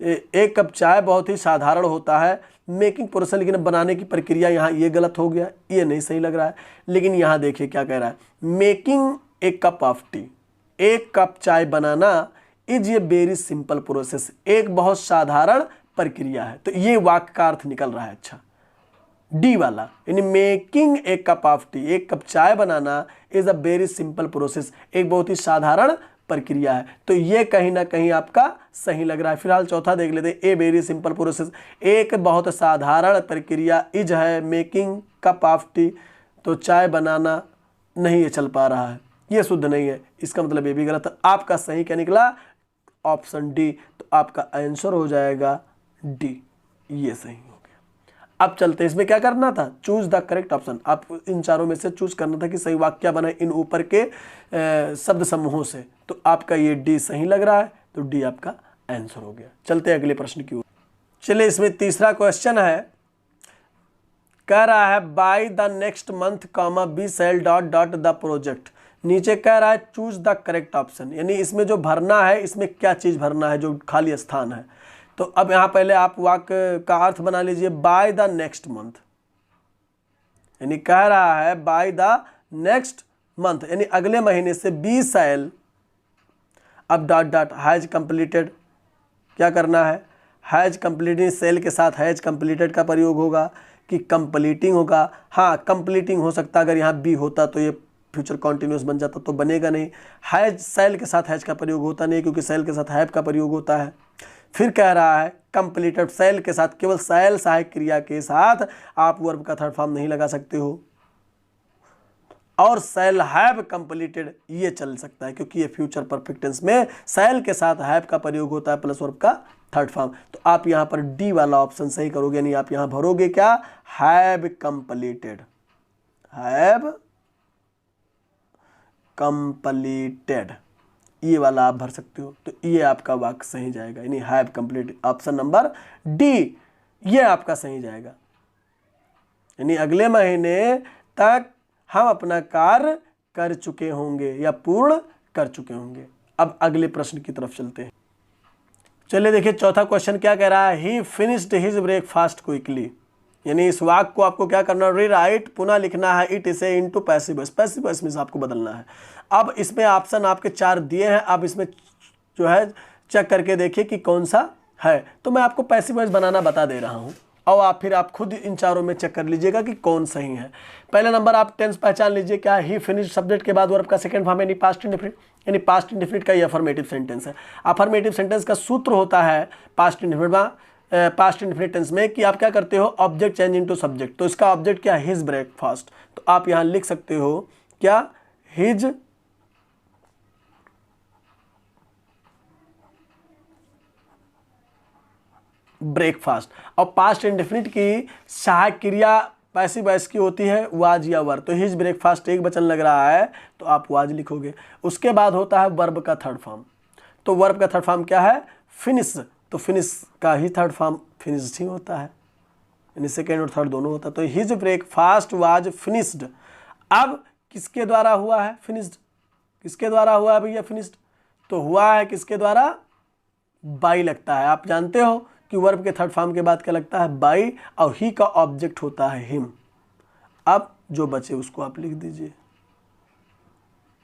एक कप चाय बहुत ही साधारण होता है मेकिंग प्रोसेस, लेकिन बनाने की प्रक्रिया यहाँ ये गलत हो गया, ये नहीं सही लग रहा है। लेकिन यहाँ देखिए क्या कह रहा है, making a cup of tea, एक कप चाय बनाना, इज ये वेरी सिंपल प्रोसेस, एक बहुत साधारण प्रक्रिया है। तो ये वाक्य का अर्थ निकल रहा है अच्छा, डी वाला, यानी making a cup of tea, एक कप चाय बनाना, is a very simple process, एक बहुत ही साधारण प्रक्रिया है। तो ये कहीं ना कहीं आपका सही लग रहा है। फिलहाल चौथा देख लेते हैं, ए वेरी सिंपल प्रोसेस, एक बहुत साधारण प्रक्रिया, इज है मेकिंग कप ऑफ टी, तो चाय बनाना नहीं ये चल पा रहा है, ये शुद्ध नहीं है, इसका मतलब ये भी गलत है। आपका सही क्या निकला, ऑप्शन डी, तो आपका आंसर हो जाएगा डी, ये सही हो गया। अब चलते हैं, इसमें क्या करना था, चूज द करेक्ट ऑप्शन, आप इन चारों में से चूज करना था कि सही वाक्य क्या बना इन ऊपर के शब्द समूहों से। तो आपका ये डी सही लग रहा है, तो डी आपका आंसर हो गया। चलते हैं अगले प्रश्न की ओर। चलिए इसमें तीसरा क्वेश्चन है, कह रहा है by the next month comma be sell dot dot the project, नीचे कह रहा है चूज द करेक्ट ऑप्शन, यानी इसमें जो भरना है, इसमें क्या चीज भरना है, जो खाली स्थान है। तो अब यहाँ पहले आप वाक्य का अर्थ बना लीजिए, बाय द नेक्स्ट मंथ, यानी कह रहा है बाय द नेक्स्ट मंथ, यानी अगले महीने से बी सेल, अब डॉट डॉट हैज कंप्लीटेड, क्या करना है, हैज कंप्लीटिंग, सेल के साथ हैज कंप्लीटेड का प्रयोग होगा कि कंप्लीटिंग होगा। हाँ कंप्लीटिंग हो सकता, अगर यहाँ बी होता तो ये फ्यूचर कॉन्टिन्यूस बन जाता तो बनेगा नहीं। हैज, सेल के साथ हैज का प्रयोग होता नहीं क्योंकि सेल के साथ हैव का प्रयोग होता है। फिर कह रहा है कंप्लीटेड, सेल के साथ, केवल सेल सहायक क्रिया के साथ आप वर्ब का थर्ड फॉर्म नहीं लगा सकते हो। और सेल हैव कंप्लीटेड ये चल सकता है क्योंकि ये फ्यूचर परफेक्ट टेंस में सेल के साथ हैव का प्रयोग होता है प्लस वर्ब का थर्ड फॉर्म। तो आप यहां पर डी वाला ऑप्शन सही करोगे, यानी आप यहां भरोगे क्या, हैव कंप्लीटेड, हैव कंप्लीटेड, ये वाला आप भर सकते हो। तो ये आपका वाक्य सही जाएगा, यानी have completed, option number D ये आपका सही जाएगा। यानी अगले महीने तक हम अपना कार्य कर चुके होंगे या पूर्ण कर चुके होंगे। अब अगले प्रश्न की तरफ चलते हैं। चलिए देखिए चौथा क्वेश्चन क्या कह रहा है, ही फिनिश्ड हिज ब्रेकफास्ट क्विकली, यानी इस वाक्य को आपको क्या करना है, रीराइट, पुनः लिखना है इट इसे into passive voice, passive voice में आपको बदलना है। अब इसमें ऑप्शन आपके 4 दिए हैं, आप इसमें जो है चेक करके देखिए कि कौन सा है। तो मैं आपको पैसिव वॉइस बनाना बता दे रहा हूँ और फिर आप खुद इन चारों में चेक कर लीजिएगा कि कौन सही है। पहला नंबर आप टेंस पहचान लीजिए, क्या ही फिनिश सब्जेक्ट के बाद वर्ब का सेकंड फॉर्म यानी पास्ट इंडेफिनिट, यानी पास्ट इंडेफिनिट का ये अफर्मेटिव सेंटेंस है। अफर्मेटिव सेंटेंस का सूत्र होता है पास्ट इंडेफिनिट टेंस में कि आप क्या करते हो, ऑब्जेक्ट चेंज इनटू सब्जेक्ट। तो इसका ऑब्जेक्ट क्या है, हिज ब्रेकफास्ट। तो आप यहां लिख सकते हो क्या, हिज ब्रेकफास्ट। और पास्ट इंडेफिनिट की सहायक क्रिया पैसिव वॉइस की होती है वाज या वर। तो हिज ब्रेकफास्ट एक वचन लग रहा है तो आप वाज लिखोगे। उसके बाद होता है वर्ब का थर्ड फॉर्म। तो वर्ब का थर्ड फॉर्म क्या है, फिनिश। तो फिनिश का ही थर्ड फॉर्म फिनिश्ड ही होता है, यानी सेकेंड और थर्ड दोनों होता है। तो हिज ब्रेकफास्ट वाज फिनिश्ड। अब किसके द्वारा हुआ है फिनिश्ड, किसके द्वारा हुआ है भैया फिनिश्ड, तो हुआ है किसके द्वारा, बाई लगता है। आप जानते हो कि वर्ब के थर्ड फॉर्म के बाद क्या लगता है, बाई, और ही का ऑब्जेक्ट होता है हिम। अब जो बचे उसको आप लिख दीजिए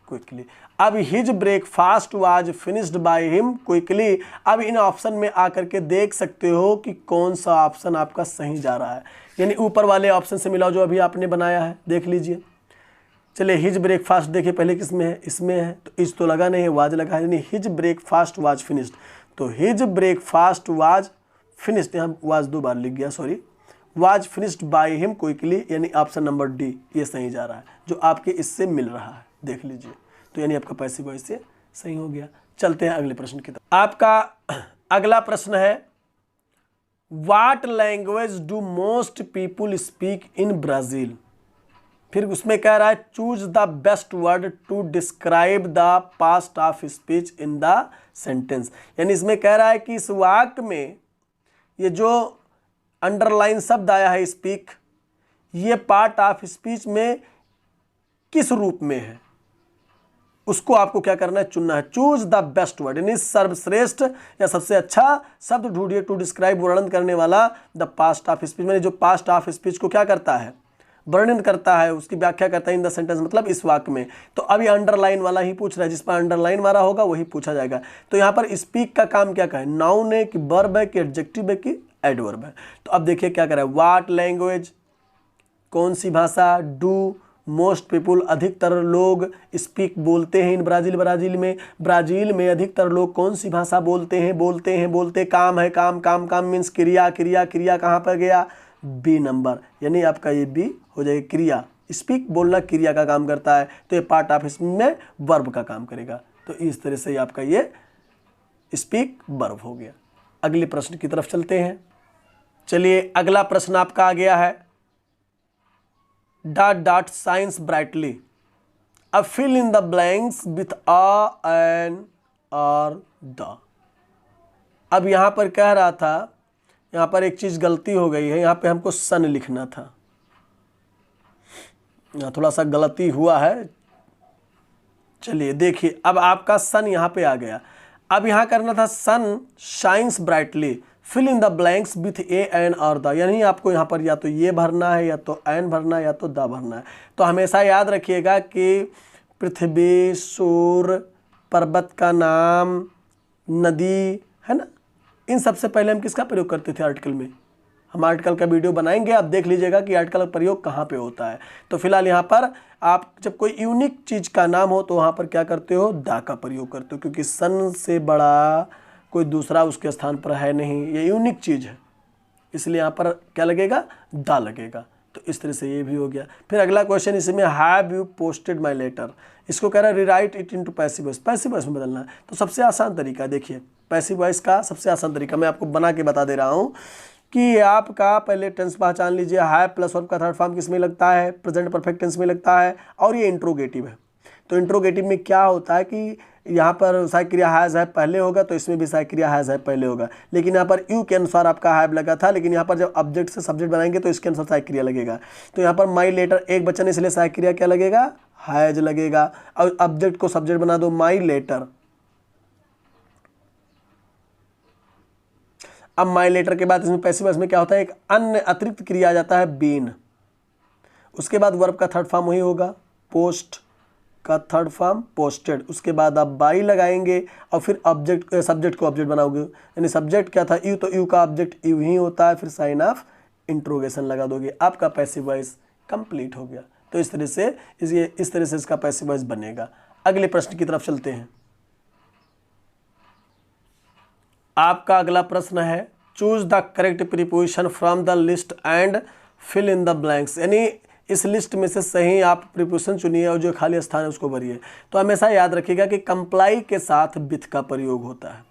क्विकली। अब his breakfast was finished by him quickly. अब इन ऑप्शन में आकर के देख सकते हो कि कौन सा ऑप्शन आपका सही जा रहा है, यानी ऊपर वाले ऑप्शन से मिलाओ जो अभी आपने बनाया है, देख लीजिए। चलिए हिज ब्रेकफास्ट देखिए पहले किसमें है, इसमें है, तो इस तो लगा नहीं है, वाज लगा है, यानी हिज ब्रेकफास्ट वाज फिनिश्ड। तो हिज ब्रेकफास्ट वाज फिनिश्ड, यहाँ वाज 2 बार लिख गया, sorry, was finished by him quickly, यानी ऑप्शन नंबर डी ये सही जा रहा है, जो आपके इससे मिल रहा है, देख लीजिए। तो यानी आपका पैसिव वॉइस से सही हो गया। चलते हैं अगले प्रश्न की तरफ। आपका अगला प्रश्न है, what language do most people speak in Brazil. फिर उसमें कह रहा है choose the best word to describe the past of speech in the sentence. यानी इसमें कह रहा है कि इस वाक्य में ये जो अंडरलाइन शब्द आया है स्पीक, ये पार्ट ऑफ स्पीच में किस रूप में है, उसको आपको क्या करना है, चुनना है। चूज द बेस्ट वर्ड, यानी सर्वश्रेष्ठ या सबसे अच्छा शब्द ढूंढिए टू डिस्क्राइब, वर्णन करने वाला द पास्ट ऑफ स्पीच, यानी जो पास्ट ऑफ स्पीच को क्या करता है, वर्णन करता है, उसकी व्याख्या करता है इन द सेंटेंस, मतलब इस वाक्य में। तो अब ये अंडरलाइन वाला ही पूछ रहा है, जिस पर अंडरलाइन मारा होगा वही पूछा जाएगा। तो यहाँ पर स्पीक का काम क्या है, नाउन है कि वर्ब है कि एडजेक्टिव है कि एडवर्ब है। तो अब देखिए क्या कर रहा है, व्हाट लैंग्वेज, कौन सी भाषा, डू मोस्ट पीपुल अधिकतर लोग, स्पीक बोलते हैं इन ब्राजील, ब्राजील में अधिकतर लोग कौन सी भाषा बोलते हैं, बोलते, काम है, काम मीन्स क्रिया, क्रिया कहाँ पर गया, बी नंबर, यानी आपका ये बी हो जाएगा क्रिया। स्पीक बोलना क्रिया का काम करता है, तो ये पार्ट ऑफ इसमें वर्ब का काम करेगा। तो इस तरह से आपका ये स्पीक वर्ब हो गया। अगले प्रश्न की तरफ चलते हैं। चलिए अगला प्रश्न आपका आ गया है, डॉट डॉट साइंस ब्राइटली, अब fill in the blanks with a, an और द। अब यहां पर कह रहा था, यहाँ पर एक चीज़ गलती हो गई है, यहाँ पे हमको सन लिखना था, यहाँ थोड़ा सा गलती हुआ है। चलिए देखिए अब आपका सन यहाँ पे आ गया। अब यहाँ करना था sun shines brightly, fill in the blanks with a, an और द, यानी आपको यहाँ पर या तो ये भरना है, या तो एन भरना है, या तो द भरना है। तो हमेशा याद रखिएगा कि पृथ्वी, सूर्य, पर्वत का नाम, नदी, है ना, इन सबसे पहले हम किसका प्रयोग करते थे आर्टिकल में, हम आर्टिकल का वीडियो बनाएंगे, आप देख लीजिएगा कि आर्टिकल का प्रयोग कहाँ पे होता है। तो फिलहाल यहाँ पर आप जब कोई यूनिक चीज़ का नाम हो तो वहाँ पर क्या करते हो, दा का प्रयोग करते हो, क्योंकि सन से बड़ा कोई दूसरा उसके स्थान पर है नहीं, ये यूनिक चीज़ है, इसलिए यहाँ पर क्या लगेगा, दा लगेगा। तो इस तरह से ये भी हो गया। फिर अगला क्वेश्चन इसमें, have you posted my letter, इसको कह रहा है rewrite it into passive voice, passive voice में बदलना है। तो सबसे आसान तरीका देखिए, पैसिव वॉइस का सबसे आसान तरीका मैं आपको बना के बता दे रहा हूँ कि आपका पहले टेंस पहचान लीजिए, हैव प्लस वर्ब का थर्ड फॉर्म किस में लगता है, प्रेजेंट परफेक्ट टेंस में लगता है, और ये इंट्रोगेटिव है। तो इंट्रोगेटिव में क्या होता है कि यहाँ पर सहायक क्रिया हैज़ है पहले होगा, तो इसमें भी सहायक क्रिया हैज़ है पहले होगा, लेकिन यहाँ पर यू के अनुसार आपका हैव लगा था, लेकिन यहाँ पर जब ऑब्जेक्ट से सब्जेक्ट बनाएंगे तो इसके अनुसार सहायक क्रिया लगेगा। तो यहाँ पर माई लेटर एक वचन, इसलिए सहायक क्रिया क्या लगेगा, हैज लगेगा, और ऑब्जेक्ट को सब्जेक्ट बना दो माई लेटर। अब माई लेटर के बाद इसमें पैसिव वॉइस में क्या होता है, एक अन्य अतिरिक्त क्रिया आ जाता है बीन, उसके बाद वर्ब का थर्ड फॉर्म वही होगा, पोस्ट का थर्ड फॉर्म पोस्टेड, उसके बाद आप बाई लगाएंगे और फिर ऑब्जेक्ट सब्जेक्ट को ऑब्जेक्ट बनाओगे, यानी सब्जेक्ट क्या था, यू, तो यू का ऑब्जेक्ट यू ही होता है, फिर साइन ऑफ इंट्रोगेशन लगा दोगे, आपका पैसिव वॉइस कंप्लीट हो गया। तो इस तरह से इसका पैसिव वॉइस बनेगा। अगले प्रश्न की तरफ चलते हैं। आपका अगला प्रश्न है, choose the correct preposition from the list and fill in the blanks, यानी इस लिस्ट में से सही आप प्रीपोजिशन चुनिए और जो खाली स्थान है उसको भरिए। तो हमेशा याद रखिएगा कि कंप्लाई के साथ विथ का प्रयोग होता है।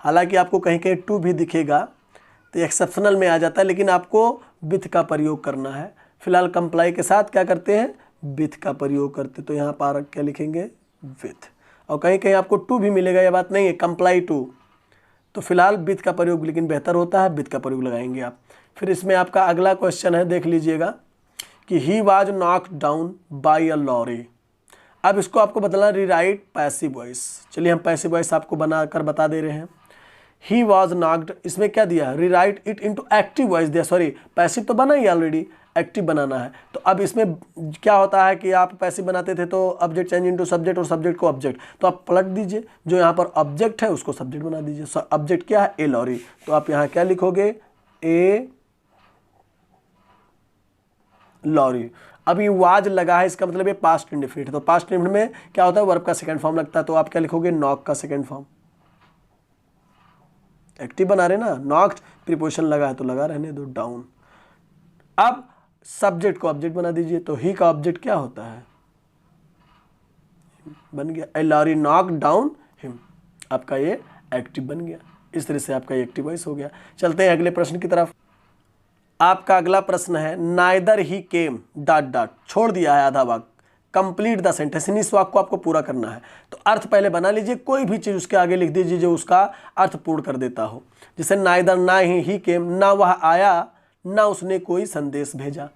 हालांकि आपको कहीं कहीं टू भी दिखेगा तो एक्सेप्शनल में आ जाता है, लेकिन आपको विथ का प्रयोग करना है। फिलहाल कंप्लाई के साथ क्या करते हैं, विथ का प्रयोग करते, तो यहाँ पर क्या लिखेंगे, विथ। और कहीं कहीं आपको टू भी मिलेगा, यह बात नहीं है, कंप्लाई टू, तो फिलहाल विथ का प्रयोग लेकिन बेहतर होता है, विथ का प्रयोग लगाएंगे आप। फिर इसमें आपका अगला क्वेश्चन है, देख लीजिएगा कि he was knocked down by a lorry. अब इसको आपको बदलना, रीराइट पैसिव वॉइस। चलिए हम पैसिव वॉइस आपको बनाकर बता दे रहे हैं। ही वाज नॉक्ड, इसमें क्या दिया, rewrite it into active voice दिया, सॉरी पैसिव तो बना ही ऑलरेडी, एक्टिव बनाना है। तो अब इसमें क्या होता है कि आप पैसिव बनाते थे तो ऑब्जेक्ट चेंज इनटू सब्जेक्ट और सब्जेक्ट को ऑब्जेक्ट, तो आप पलट दीजिए, जो यहाँ पर ऑब्जेक्ट है उसको सब्जेक्ट बना दीजिए। ऑब्जेक्ट क्या है, ए लॉरी, तो आप यहाँ क्या लिखोगे, ए लॉरी। अब ये वाज लगा है, इसका मतलब ये पास्ट इंडेफिनिट है, तो पास्ट इंडेफिनिट में क्या होता है, वर्ब का सेकंड फॉर्म लगता है, तो आप क्या लिखोगे, नॉक का सेकंड फॉर्म। एक्टिव बना रहे ना, नॉक्ड प्रीपोजिशन लगा है तो लगा रहने दो, डाउन। अब सब्जेक्ट को ऑब्जेक्ट बना दीजिए, तो ही का ऑब्जेक्ट क्या होता है, बन गया, ए लॉरी नॉक डाउन हिम, आपका ये एक्टिव बन गया। इस तरह से आपका एक्टिव वॉइस हो गया। चलते हैं अगले प्रश्न की तरफ। आपका अगला प्रश्न है, नाइदर ही केम डॉट डॉट, छोड़ दिया है आधा वाक्य, कंप्लीट द सेंटेंस, इस वाक्य को आपको पूरा करना है। तो अर्थ पहले बना लीजिए, कोई भी चीज़ उसके आगे लिख दीजिए जो उसका अर्थ पूर्ण कर देता हो। जैसे नाइदर, ना ही केम, ना वह आया, ना उसने कोई संदेश भेजा,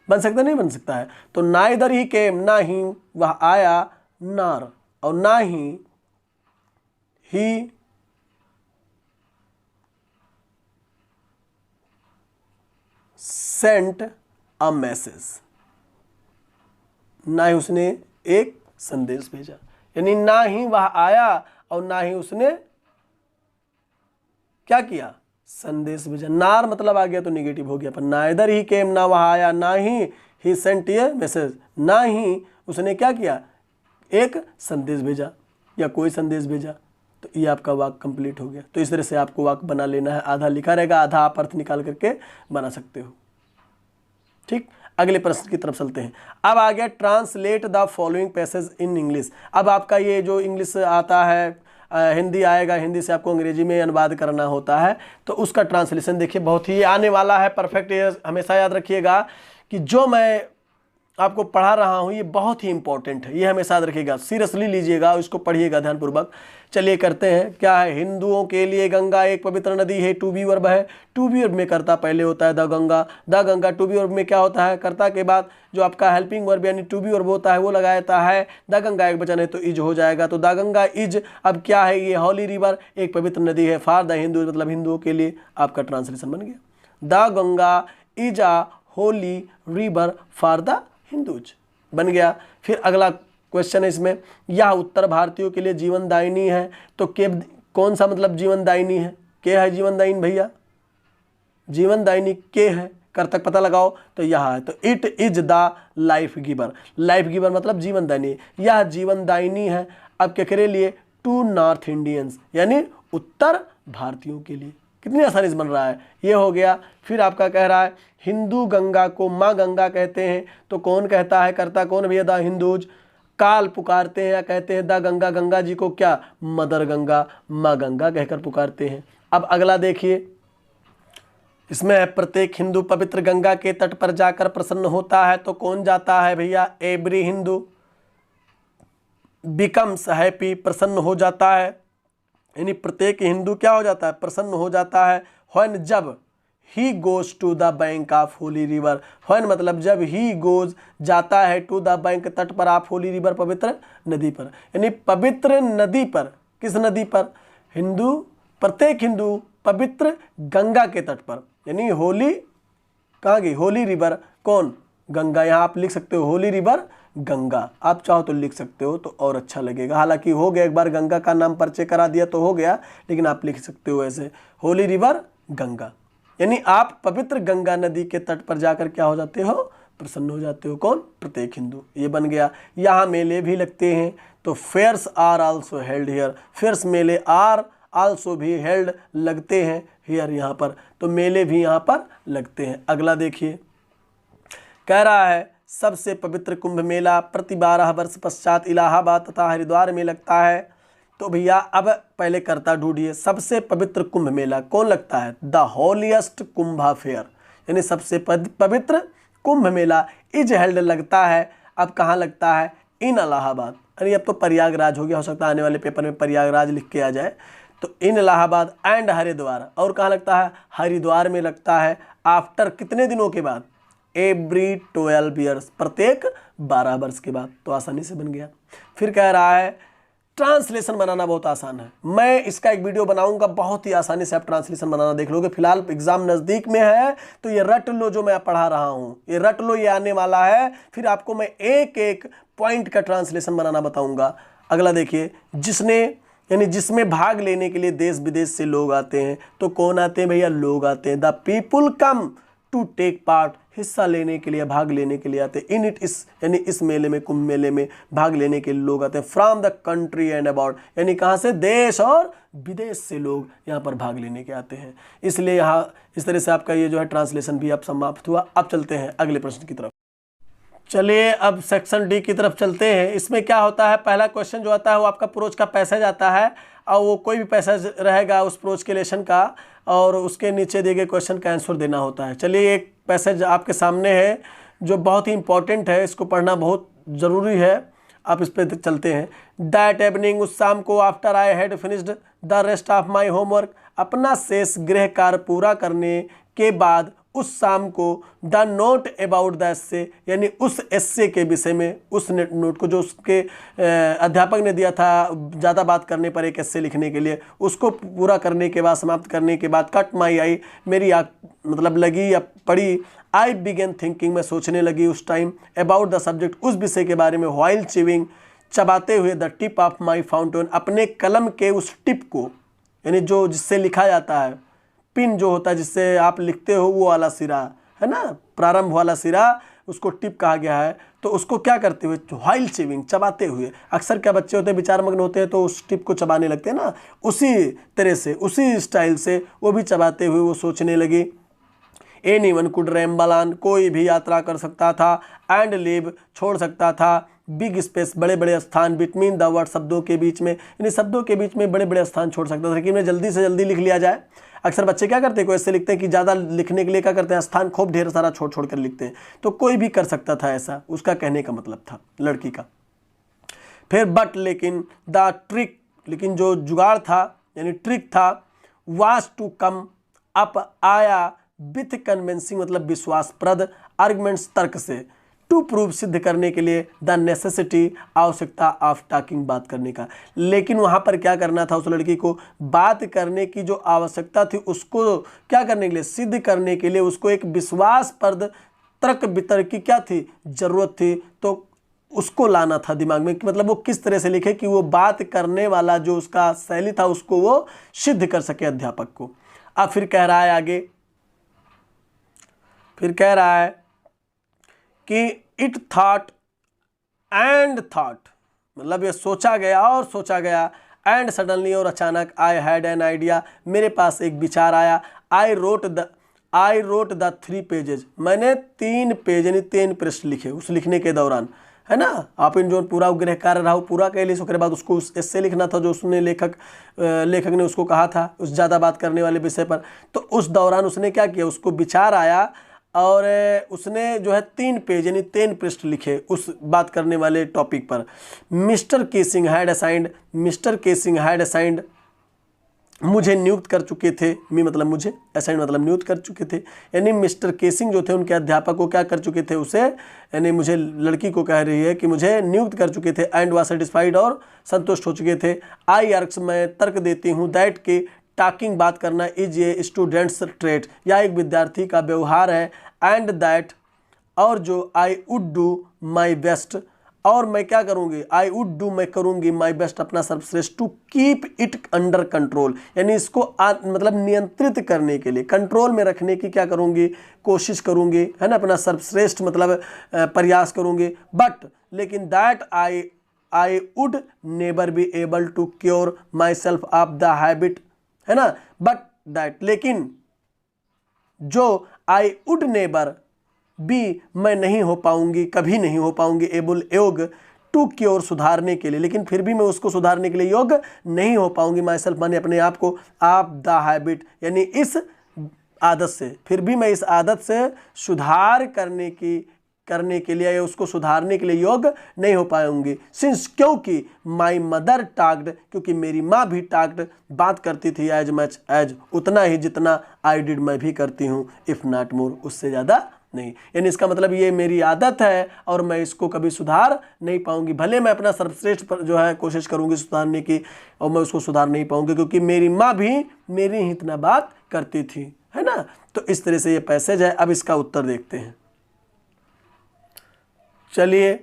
बन सकता नहीं बन सकता है। तो नाइदर ही केम, ना ही वह आया, नार, और ना ही सेंट अ मैसेज, ना ही उसने एक संदेश भेजा, यानी ना ही वह आया और ना ही उसने क्या किया, संदेश भेजा। नार मतलब आ गया तो निगेटिव हो गया, पर नाइदर ही केम, ना वह आया, ना ही सेंट ए मैसेज, ना ही उसने क्या किया, एक संदेश भेजा या कोई संदेश भेजा। तो ये आपका वाक्य कंप्लीट हो गया। तो इस तरह से आपको वाक्य बना लेना है, आधा लिखा रहेगा, आधा आप अर्थ निकाल करके बना सकते हो। ठीक, अगले प्रश्न की तरफ चलते हैं। अब आ गया, translate the following passage in English. अब आपका ये जो इंग्लिश आता है, हिंदी आएगा, हिंदी से आपको अंग्रेजी में अनुवाद करना होता है, तो उसका ट्रांसलेशन देखिए बहुत ही आने वाला है परफेक्ट। ये हमेशा याद रखिएगा कि जो मैं आपको पढ़ा रहा हूँ ये बहुत ही इंपॉर्टेंट है, ये हमेशा याद रखिएगा, सीरियसली लीजिएगा, इसको पढ़िएगा ध्यानपूर्वक। चलिए करते हैं, क्या है, हिंदुओं के लिए गंगा एक पवित्र नदी है, टू बी वर्ब है, टू बी वर्ब में कर्ता पहले होता है the Ganga, to be verb में क्या होता है, कर्ता के बाद जो आपका हेल्पिंग वर्ब यानी टू बी वर्ब होता है वो लगाया जाता है, द गंगा एक वचन है तो इज हो जाएगा, तो द गंगा इज। अब क्या है, ये हॉली रिवर एक पवित्र नदी है, फॉर द हिंदू मतलब हिंदुओं के लिए, आपका ट्रांसलेशन बन गया, the Ganga is a holy river for the Hindus, बन गया। फिर अगला क्वेश्चन है इसमें, यह उत्तर भारतीयों के लिए जीवनदायिनी है, तो के कौन सा मतलब जीवनदायिनी है, क्या है जीवनदायिनी भैया, जीवनदायिनी के है, कर्तक पता लगाओ तो यह है, तो it is the life giver. Life giver मतलब जीवनदायिनी, यह जीवनदायिनी है। अब केकरे लिए? टू नॉर्थ इंडियंस, यानी उत्तर भारतीयों के लिए। कितनी आसानी से बन रहा है, ये हो गया। फिर आपका कह रहा है हिंदू गंगा को माँ गंगा कहते हैं, तो कौन कहता है? करता कौन भैया? The Hindus. काल पुकारते हैं या कहते हैं द गंगा, गंगा जी को क्या? मदर गंगा, माँ गंगा कहकर पुकारते हैं। अब अगला देखिए, इसमें है प्रत्येक हिंदू पवित्र गंगा के तट पर जाकर प्रसन्न होता है, तो कौन जाता है भैया? एवरी हिंदू बिकम्स हैप्पी, प्रसन्न हो जाता है, यानी प्रत्येक हिंदू क्या हो जाता है? प्रसन्न हो जाता है। व्हेन, जब, he goes to the bank of holy river. When मतलब जब, ही गोज जाता है, टू द बैंक तट पर, ऑफ होली रिवर पवित्र नदी पर, यानी पवित्र नदी पर। किस नदी पर? हिंदू, प्रत्येक हिंदू पवित्र गंगा के तट पर, यानी होली कहाँ गई? होली रिवर कौन? गंगा। यहाँ आप लिख सकते हो होली रिवर गंगा, आप चाहो तो लिख सकते हो तो और अच्छा लगेगा। हालांकि हो गया, एक बार गंगा का नाम परिचय करा दिया तो हो गया, लेकिन आप लिख सकते हो ऐसे होली रिवर गंगा, यानी आप पवित्र गंगा नदी के तट पर जाकर क्या हो जाते हो? प्रसन्न हो जाते हो। कौन? प्रत्येक हिंदू। ये बन गया। यहाँ मेले भी लगते हैं, तो fairs are also held here. Fairs मेले आर आल्सो भी हेल्ड लगते हैं हियर, यहाँ पर, तो मेले भी यहाँ पर लगते हैं। अगला देखिए, कह रहा है सबसे पवित्र कुंभ मेला प्रति 12 वर्ष पश्चात इलाहाबाद तथा हरिद्वार में लगता है। तो भैया अब पहले कर्ता ढूंढिए। सबसे पवित्र कुंभ मेला कौन लगता है? द होलीएस्ट कुंभा फेयर, यानी सबसे पवित्र कुंभ मेला इज हेल्ड लगता है। अब कहाँ लगता है? इन इलाहाबाद। अरे अब तो प्रयागराज हो गया, हो सकता है आने वाले पेपर में प्रयागराज लिख के आ जाए। तो इन इलाहाबाद एंड हरिद्वार, और कहाँ लगता है? हरिद्वार में लगता है। आफ्टर कितने दिनों के बाद? एवरी 12 ईयर्स, प्रत्येक 12 वर्ष के बाद। तो आसानी से बन गया। फिर कह रहा है ट्रांसलेशन बनाना बहुत आसान है, मैं इसका एक वीडियो बनाऊंगा, बहुत ही आसानी से आप ट्रांसलेशन बनाना देख लोगे। फिलहाल एग्जाम नज़दीक में है, तो ये रट लो जो मैं पढ़ा रहा हूँ, ये रट लो, ये आने वाला है। फिर आपको मैं एक एक पॉइंट का ट्रांसलेशन बनाना बताऊंगा। अगला देखिए, जिसने, यानी जिसमें भाग लेने के लिए देश विदेश से लोग आते हैं, तो कौन आते हैं भैया? लोग आते हैं। The people come to take part, हिस्सा लेने के लिए, भाग लेने के लिए आते हैं। इन इट, इस, यानी इस मेले में, कुंभ मेले में भाग लेने के लिए लोग आते हैं। From the country and about, यानी कहाँ से? देश और विदेश से लोग यहाँ पर भाग लेने के आते हैं। इसलिए यहाँ इस तरह से आपका ये जो है ट्रांसलेशन भी अब समाप्त हुआ। अब चलते हैं अगले प्रश्न की तरफ। चलिए अब सेक्शन डी की तरफ चलते हैं। इसमें क्या होता है? पहला क्वेश्चन जो आता है वो आपका प्रोज का पैसेज आता है, और वो कोई भी पैसेज रहेगा उस प्रोज के लेसन का, और उसके नीचे दिए गए क्वेश्चन का आंसर देना होता है। चलिए एक पैसेज आपके सामने है जो बहुत ही इंपॉर्टेंट है, इसको पढ़ना बहुत ज़रूरी है। आप इस पर चलते हैं। दैट इवनिंग, उस शाम को, after I had finished the rest of my homework, अपना शेष गृह कार्य पूरा करने के बाद, उस शाम को, the note about the essay, यानी उस एस्से के विषय में, उस नोट को जो उसके अध्यापक ने दिया था ज़्यादा बात करने पर एक एस्से लिखने के लिए, उसको पूरा करने के बाद, समाप्त करने के बाद, कट माई आई, मेरी आँख मतलब लगी या पड़ी, आई बिगेन थिंकिंग, मैं सोचने लगी उस टाइम, अबाउट द सब्जेक्ट, उस विषय के बारे में, व्हाइल चिविंग, चबाते हुए, the tip of my fountain, अपने कलम के उस टिप को, यानी जो जिससे लिखा जाता है, पिन जो होता है जिससे आप लिखते हो, वो वाला सिरा है ना, प्रारंभ वाला सिरा, उसको टिप कहा गया है। तो उसको क्या करते हुए? व्हाइल चिविंग, चबाते हुए। अक्सर क्या बच्चे होते हैं विचार मग्न होते हैं तो उस टिप को चबाने लगते हैं ना, उसी तरह से, उसी स्टाइल से वो भी चबाते हुए वो सोचने लगी। एनीवन कुड रैम्बल ऑन, कोई भी यात्रा कर सकता था, एंड लीव, छोड़ सकता था, बिग स्पेस, बड़े बड़े स्थान, बिटवीन द वर्ड, शब्दों के बीच में, यानी शब्दों के बीच में बड़े बड़े स्थान छोड़ सकता था, लेकिन मैं जल्दी से जल्दी लिख लिया जाए। अक्सर बच्चे क्या करते हैं, कोई ऐसे लिखते हैं कि ज़्यादा लिखने के लिए क्या करते हैं, स्थान खूब ढेर सारा छोड़ छोड़ कर लिखते हैं। तो कोई भी कर सकता था ऐसा, उसका कहने का मतलब था लड़की का। फिर बट, लेकिन, द ट्रिक, लेकिन जो जुगाड़ था यानी ट्रिक था, वाज टू कम अप, आया, विथ कन्विंसिंग मतलब विश्वासप्रद, आर्गुमेंट्स, तर्क से, टू प्रूव, सिद्ध करने के लिए, द नेसेसिटी, आवश्यकता, ऑफ टॉकिंग, बात करने का। लेकिन वहाँ पर क्या करना था उस लड़की को? बात करने की जो आवश्यकता थी उसको क्या करने के लिए? सिद्ध करने के लिए उसको एक विश्वासप्रद तर्क वितर्क की क्या थी? जरूरत थी। तो उसको लाना था दिमाग में कि मतलब वो किस तरह से लिखे कि वो बात करने वाला जो उसका शैली था उसको वो सिद्ध कर सके अध्यापक को। अब फिर कह रहा है आगे, फिर कह रहा है कि इट थॉट एंड थॉट, मतलब ये सोचा गया और सोचा गया, एंड सडनली और अचानक, आई हैड एन आइडिया, मेरे पास एक विचार आया, आई रोट द 3 पेजेज, मैंने 3 पेज यानी 3 पृष्ठ लिखे उस लिखने के दौरान, है ना। आप इन जो पूरा गृह कार्य रहा पूरा कह लीजिए, उसके बाद उसको उस एस्से लिखना था जो उसने लेखक ने उसको कहा था उस ज़्यादा बात करने वाले विषय पर। तो उस दौरान उसने क्या किया, उसको विचार आया और उसने जो है 3 पेज यानी 3 पृष्ठ लिखे उस बात करने वाले टॉपिक पर। मिस्टर केसिंग हैड असाइंड, मुझे नियुक्त कर चुके थे, मी मतलब मुझे, असाइंड मतलब नियुक्त कर चुके थे, यानी मिस्टर केसिंग जो थे उनके अध्यापक को क्या कर चुके थे उसे, यानी मुझे लड़की को कह रही है कि मुझे नियुक्त कर चुके थे, एंड वाज सेटिस्फाइड और संतुष्ट हो चुके थे। आई आर्क्स, मैं तर्क देती हूँ, दैट के टॉकिंग बात करना इज ए स्टूडेंट्स ट्रेट, या एक विद्यार्थी का व्यवहार है, एंड दैट और जो I would do my best, और मैं क्या करूँगी, आई वुड डू मैं करूँगी माई बेस्ट अपना सर्वश्रेष्ठ, to keep it under control, यानी इसको मतलब नियंत्रित करने के लिए, कंट्रोल में रखने की क्या करूँगी, कोशिश करूँगी, है ना, अपना सर्वश्रेष्ठ मतलब प्रयास करूँगी। बट लेकिन that I would never be able to cure myself of the habit, है ना, बट दैट लेकिन जो आई वुड नेबर बी मैं नहीं हो पाऊंगी, कभी नहीं हो पाऊंगी, एबल योग टू क्योर सुधारने के लिए, लेकिन फिर भी मैं उसको सुधारने के लिए योग्य नहीं हो पाऊंगी, माई सेल्फ माने अपने आप को, ऑफ द हैबिट यानी इस आदत से, फिर भी मैं इस आदत से सुधार करने के लिए या उसको सुधारने के लिए योग्य नहीं हो पाऊंगी। सिंस क्योंकि माई मदर टाक्ड, क्योंकि मेरी माँ भी टाक्ड बात करती थी, एज मच एज उतना ही जितना आई डिड मैं भी करती हूँ, इफ नॉट मोर उससे ज़्यादा नहीं, यानी इसका मतलब ये मेरी आदत है और मैं इसको कभी सुधार नहीं पाऊंगी, भले मैं अपना सर्वश्रेष्ठ पर जो है कोशिश करूंगी सुधारने की और मैं उसको सुधार नहीं पाऊंगी क्योंकि मेरी माँ भी मेरी ही इतना बात करती थी, है ना। तो इस तरह से ये पैसेज है। अब इसका उत्तर देखते हैं। चलिए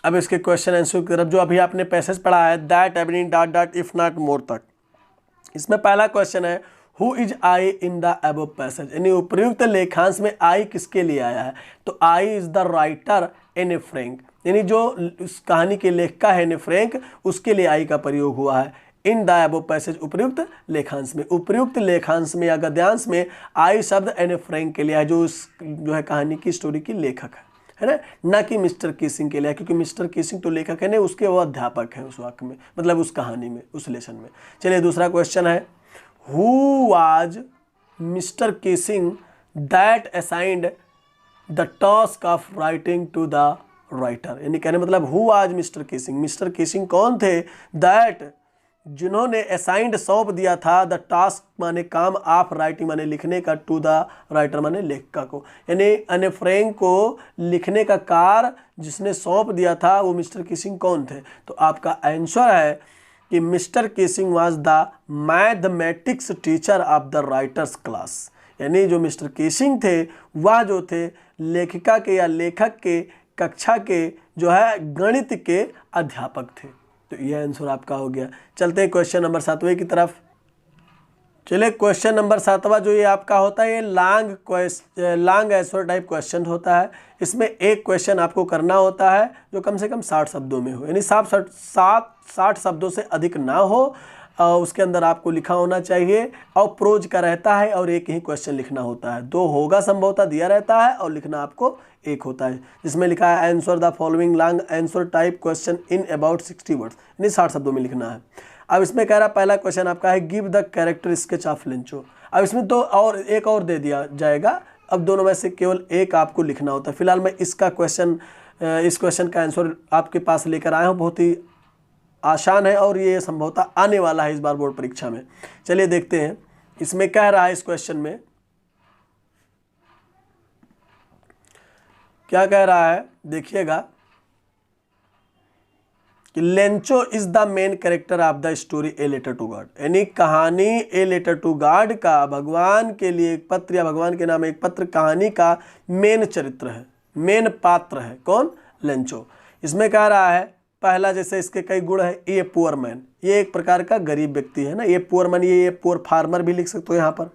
अब इसके क्वेश्चन आंसर की तरफ, जो अभी आपने पैसेज पढ़ा है that everything dot dot if not more तक, इसमें पहला क्वेश्चन है who is I in the above passage, यानी उपयुक्त लेखांश में आई किसके लिए आया है, तो आई इज द राइटर एने फ्रैंक, यानी जो इस कहानी के लेखक है एने फ्रैंक उसके लिए आई का प्रयोग हुआ है। इन द अबव पैसेज उपयुक्त लेखांश में, उपयुक्त लेखांश में या गद्यांश में आई शब्द एने फ्रैंक के लिए है, जो है कहानी की स्टोरी की लेखक है ना, ना कि मिस्टर केसिंग के लिए, क्योंकि मिस्टर केसिंग तो लेखक है ना, उसके वो अध्यापक हैं उस वाक्य में, मतलब उस कहानी में, उस लेसन में। चलिए दूसरा क्वेश्चन है who was mister Kesing that assigned the task of writing to the writer, यानी कहने मतलब हु वाज मिस्टर केसिंग कौन थे, दैट जिन्होंने असाइंड सौंप दिया था, द टास्क माने काम, ऑफ राइटिंग माने लिखने का, टू द राइटर माने लेखक को, यानी एने फ्रैंक को लिखने का कार्य जिसने सौंप दिया था वो मिस्टर केसिंग कौन थे। तो आपका आंसर है कि mister casing was the mathematics teacher of the writers class, यानी जो मिस्टर केसिंग थे वह जो थे लेखिका के या लेखक के कक्षा के जो है गणित के अध्यापक थे। तो यह आंसर आपका हो गया। चलते हैं क्वेश्चन नंबर 7वें की तरफ। चलिए क्वेश्चन नंबर 7वां जो ये आपका होता है ये लॉन्ग आंसर टाइप क्वेश्चन होता है। इसमें एक क्वेश्चन आपको करना होता है जो कम से कम 60 शब्दों में हो, यानी 60 शब्दों से अधिक ना हो, उसके अंदर आपको लिखा होना चाहिए और प्रोज का रहता है और एक ही क्वेश्चन लिखना होता है। 2 होगा संभवतः दिया रहता है और लिखना आपको एक होता है, जिसमें लिखा है answer the following long answer type question in about 60 words, यानी 60 शब्दों में लिखना है। अब इसमें कह रहा पहला क्वेश्चन आपका है give the character sketch of Lencho. अब इसमें तो और एक और दे दिया जाएगा, अब दोनों में से केवल एक आपको लिखना होता है। फिलहाल मैं इस क्वेश्चन का आंसर आपके पास लेकर आया हूँ, बहुत ही आसान है और ये संभवतः आने वाला है इस बार बोर्ड परीक्षा में। चलिए देखते हैं इसमें कह रहा है, इस क्वेश्चन में क्या कह रहा है, देखिएगा कि Lencho is the main character of the story a letter to God, यानी कहानी ए लेटर टू गॉड का भगवान के लिए एक पत्र या भगवान के नाम एक पत्र कहानी का मेन चरित्र है, मेन पात्र है। कौन? लेंचो। इसमें कह रहा है पहला, जैसे इसके कई गुण है, ये पुअर मैन, ये एक प्रकार का गरीब व्यक्ति है ना, ये पुअर मैन, ये पुअर फार्मर भी लिख सकते हो यहाँ पर,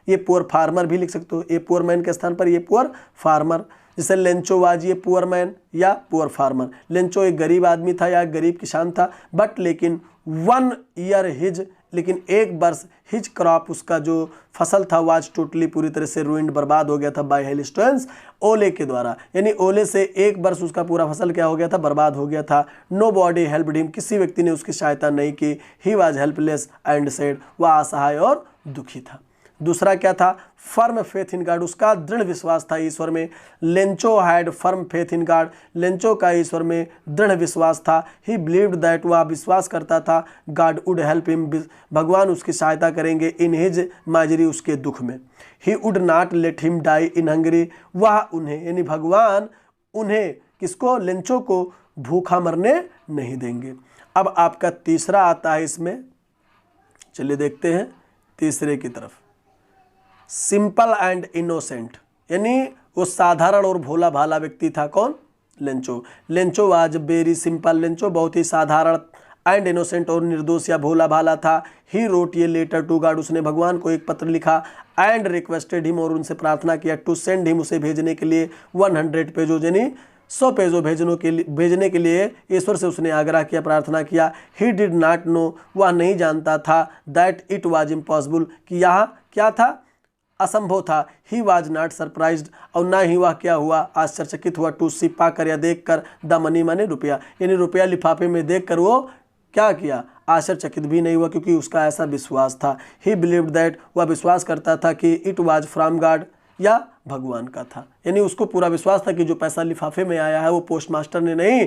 ये पुअर फार्मर भी लिख सकते हो, ये पुअर मैन के स्थान पर ये पुअर फार्मर। जैसे लेंचो वाज ये पुअर मैन या पुअर फार्मर। लेंचो एक गरीब आदमी था या गरीब किसान था, बट लेकिन 1 ईयर हिज, लेकिन एक वर्ष हिज क्रॉप, उसका जो फसल था वाज टोटली पूरी तरह से रूइंड, बर्बाद हो गया था बाय हेलस्टोन्स, ओले के द्वारा। यानी ओले से एक वर्ष उसका पूरा फसल क्या हो गया था, बर्बाद हो गया था। नो बॉडी हेल्प्ड हिम, किसी व्यक्ति ने उसकी सहायता नहीं की। He was helpless and sad, वह असहाय और दुखी था। दूसरा क्या था, फर्म फेथ इन गॉड, उसका दृढ़ विश्वास था ईश्वर में। Lencho had firm faith in God, Lencho का ईश्वर में दृढ़ विश्वास था। ही बिलीव्ड दैट, वह विश्वास करता था गॉड वुड हेल्प हिम, भगवान उसकी सहायता करेंगे। इन हिज माजरी, उसके दुख में। He would not let him die in hungry, वह उन्हें यानी भगवान उन्हें, किसको, लेंचो को भूखा मरने नहीं देंगे। अब आपका तीसरा आता है इसमें, चलिए देखते हैं तीसरे की तरफ। सिंपल एंड इनोसेंट, यानी वो साधारण और भोला भाला व्यक्ति था। कौन, Lencho. Lencho was very simple, Lencho बहुत ही साधारण, एंड इनोसेंट और निर्दोष या भोला भाला था। ही रोट ये लेटर टू गॉड, उसने भगवान को एक पत्र लिखा। एंड रिक्वेस्टेड हिम, और उनसे प्रार्थना किया, टू सेंड हिम, उसे भेजने के लिए 100 पेजों, यानी 100 पेजों भेजने के लिए ईश्वर से उसने आग्रह किया, प्रार्थना किया। ही डिड नॉट नो, वह नहीं जानता था, दैट इट वाज इम्पॉसिबल, कि यह क्या था, असंभव था। ही वाज नॉट सरप्राइज्ड, और ना ही वह क्या हुआ, आश्चर्यचकित हुआ, टू सी पाकर या देख कर, द मनी माने रुपया, यानी रुपया लिफाफे में देख कर वो क्या किया, आश्चर्यचकित भी नहीं हुआ, क्योंकि उसका ऐसा विश्वास था। ही बिलीव्ड दैट, वह विश्वास करता था कि इट वाज फ्रॉम गॉड, या भगवान का था। यानी उसको पूरा विश्वास था कि जो पैसा लिफाफे में आया है वो पोस्ट मास्टर ने नहीं,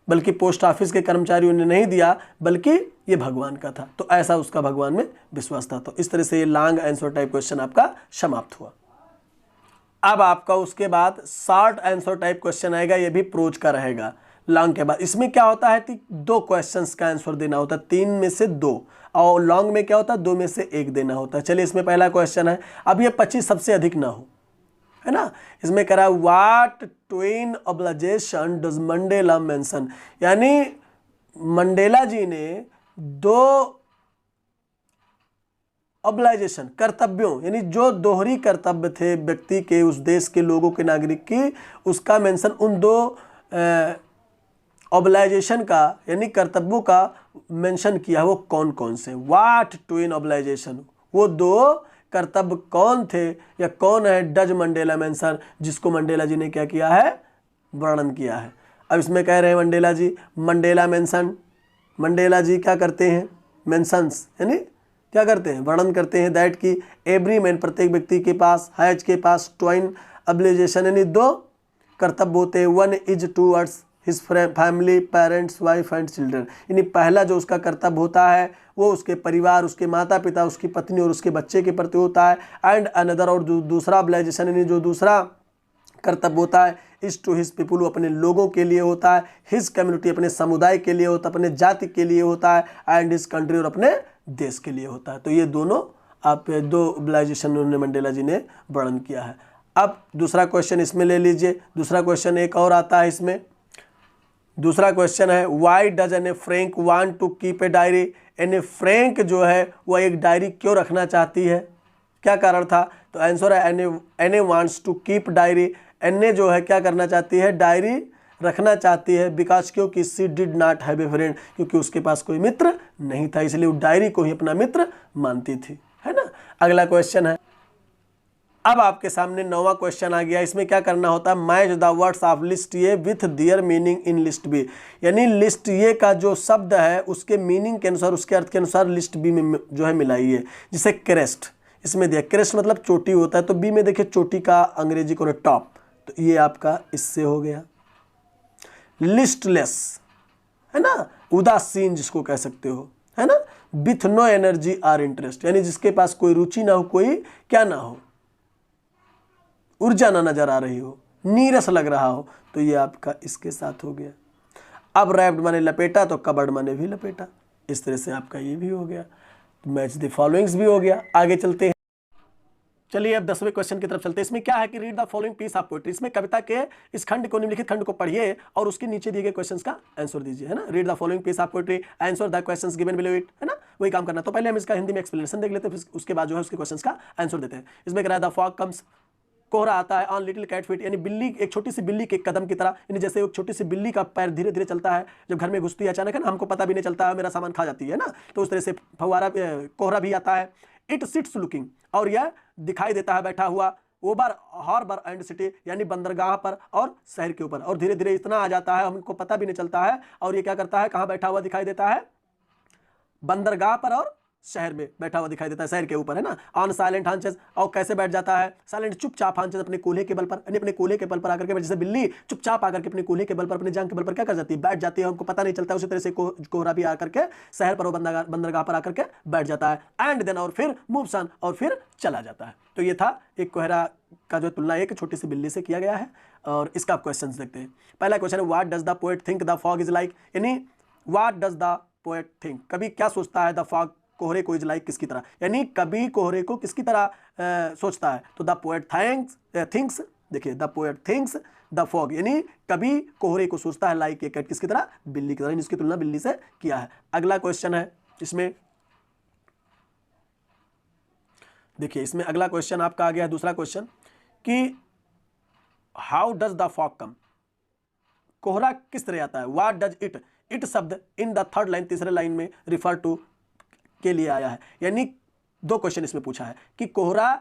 बल्कि पोस्ट ऑफिस के कर्मचारियों ने नहीं दिया, बल्कि ये भगवान का था। तो ऐसा उसका भगवान में विश्वास था। तो इस तरह से ये लॉन्ग आंसर टाइप क्वेश्चन आपका समाप्त हुआ। अब आपका उसके बाद शॉर्ट आंसर टाइप क्वेश्चन आएगा, ये भी प्रोज का रहेगा। लॉन्ग के बाद इसमें क्या होता है कि 2 क्वेश्चंस का आंसर देना होता है, 3 में से 2, और लॉन्ग में क्या होता है, 2 में से 1 देना होता है। चलिए इसमें पहला क्वेश्चन है, अब ये 25 सबसे अधिक ना हो, है ना। इसमें कह रहा है what twin obligation does Mandela mention, यानी मंडेला जी ने 2 ऑब्लिगेशन, कर्तव्यों, यानी जो दोहरी कर्तव्य थे व्यक्ति के, उस देश के लोगों के, नागरिक की, उसका मेंशन उन 2 ऑब्लिगेशन का, यानी कर्तव्यों का मेंशन किया। वो कौन कौन से, व्हाट ट्विन ऑब्लिगेशन, वो 2 कर्तव्य कौन थे या कौन है, डज मंडेला मेंशन, जिसको मंडेला जी ने क्या किया है, वर्णन किया है। अब इसमें कह रहे हैं मंडेला जी, मंडेला मेंशन, मंडेला जी क्या करते हैं, मेंशंस, यानी क्या करते हैं, वर्णन करते हैं, दैट की एवरी मैन, प्रत्येक व्यक्ति के पास, हैज के पास, ट्वाइन ऑब्लिगेशन, यानी 2 कर्तव्य होते हैं। 1 is towards his family, parents, wife and children, यानी पहला जो उसका कर्तव्य होता है वो उसके परिवार, उसके माता पिता, उसकी पत्नी और उसके बच्चे के प्रति होता है। एंड अनदर, और दूसरा ऑब्लिगेशन, यानी जो दूसरा कर्तव्य होता है, इज टू हिज पीपुल, वो अपने लोगों के लिए होता है। हिज कम्युनिटी, अपने समुदाय के लिए होता है, अपने जाति के लिए होता है। एंड हिज कंट्री, और अपने देश के लिए होता है। तो ये दोनों आप 2 ऑब्लिगेशन उन्होंने मंडेला जी ने वर्णन किया है। अब दूसरा क्वेश्चन इसमें ले लीजिए। दूसरा क्वेश्चन एक और आता है इसमें। दूसरा क्वेश्चन है why does Anne Frank want to keep a diary, Anne Frank जो है वह एक डायरी क्यों रखना चाहती है, क्या कारण था। तो आंसर है Anne wants to keep diary, Anne जो है क्या करना चाहती है, डायरी रखना चाहती है। बिकॉज क्योंकि she did not have a friend, क्योंकि उसके पास कोई मित्र नहीं था, इसलिए वो डायरी को ही अपना मित्र मानती थी, है ना। अगला क्वेश्चन है, अब आपके सामने 9वां क्वेश्चन आ गया। इसमें क्या करना होता है, match the words of list A with their meaning in list B, यानी लिस्ट ए का जो शब्द है उसके मीनिंग के अनुसार, उसके अर्थ के अनुसार लिस्ट बी में जो है मिलाइए। जैसे क्रेस्ट, इसमें दिया क्रेस्ट मतलब चोटी होता है, तो बी में देखिए चोटी का अंग्रेजी को टॉप, तो ये आपका इससे हो गया। लिस्टलेस है ना, उदासीन जिसको कह सकते हो, है ना। With no energy or interest, यानी जिसके पास कोई रुचि ना हो, कोई क्या ना हो, ऊर्जा ना नजर आ रही हो, नीरस लग रहा हो, तो ये आपका इसके साथ हो गया। अब रैप्ड माने लपेटा, तो कबर्ड माने भी लपेटा, इस तरह से आपका ये भी हो गया। मैच द फॉलोइंग्स भी हो गया। आगे चलते हैं, चलिए अब 10वें क्वेश्चन की तरफ चलते हैं। इसमें क्या है कि read the following piece of poetry, इसमें कविता के इस खंड को, निम्नलिखित खंड को पढ़िए और उसके नीचे दिए गए क्वेश्चंस का आंसर दीजिए, है ना। Read the following piece of poetry, answer the questions given below it, है ना। वही काम करना। तो पहले हम इसका हिंदी में एक्सप्लेनेशन देख लेते हैं, फिर उसके बाद जो है उसके क्वेश्चंस का आंसर देते हैं। इसमें कह रहा है द फॉग कम्स, कोहरा आता है ऑन लिटिल कैट फीट, यानी बिल्ली, एक छोटी सी बिल्ली के कदम की तरह, यानी जैसे एक छोटी सी बिल्ली का पैर धीरे धीरे चलता है जब घर में घुसती है अचानक, है ना, हमको पता भी नहीं चलता है, मेरा सामान खा जाती है ना, तो उस तरह से फव्वारा कोहरा भी आता है। इट सिट्स लुकिंग, और यह दिखाई देता है बैठा हुआ, ओवर हार्बर एंड सिटी, यानी बंदरगाह पर और शहर के ऊपर, और धीरे धीरे इतना आ जाता है हमको पता भी नहीं चलता है। और ये क्या करता है, कहाँ बैठा हुआ दिखाई देता है, बंदरगाह पर और शहर में बैठा हुआ दिखाई देता है, शहर के ऊपर, है ना। ऑन साइलेंट हांचेस, और कैसे बैठ जाता है, साइलेंट चुपचाप हांचेस, अपने कोल्हे के बल पर, यानी अपने कोल्हे के बल पर आकर के, जैसे बिल्ली चुपचाप आकर के अपने कोल्हे के बल पर, अपने जांग के बल पर क्या कर जाती है, बैठ जाती है, हमको पता नहीं चलता। उसी तरह से कोहरा भी आकर के शहर पर और बंदरगाह पर आकर के बैठ जाता है। एंड देन, और फिर मूव्स ऑन, और फिर चला जाता है। तो ये था एक कोहरा का जो तुलना एक छोटी सी बिल्ली से किया गया है। और इसका आप क्वेश्चन देखते हैं। पहला क्वेश्चन है, what does the poet think the fog is like, यानी what does the poet think, कभी क्या सोचता है द फॉग, कोहरे को, इज लाइक किसकी तरह, यानी कभी कोहरे को किसकी तरह सोचता है। तो द पोएट थिंक्स, देखिए the poet thinks the fog, यानी कभी कोहरे को सोचता है लाइक ए कैट, किसकी तरह, बिल्ली की तरह, जिसकी तुलना बिल्ली से किया है। अगला क्वेश्चन है इसमें, देखिए इसमें अगला क्वेश्चन आपका आ गया है, दूसरा क्वेश्चन, कि हाउ डज द फॉग कम, कोहरा किस तरह आता है। व्हाट डज इट, इट शब्द इन द थर्ड लाइन, तीसरे लाइन में रिफर टू के लिए आया है, यानी दो क्वेश्चन इसमें पूछा है कि कोहरा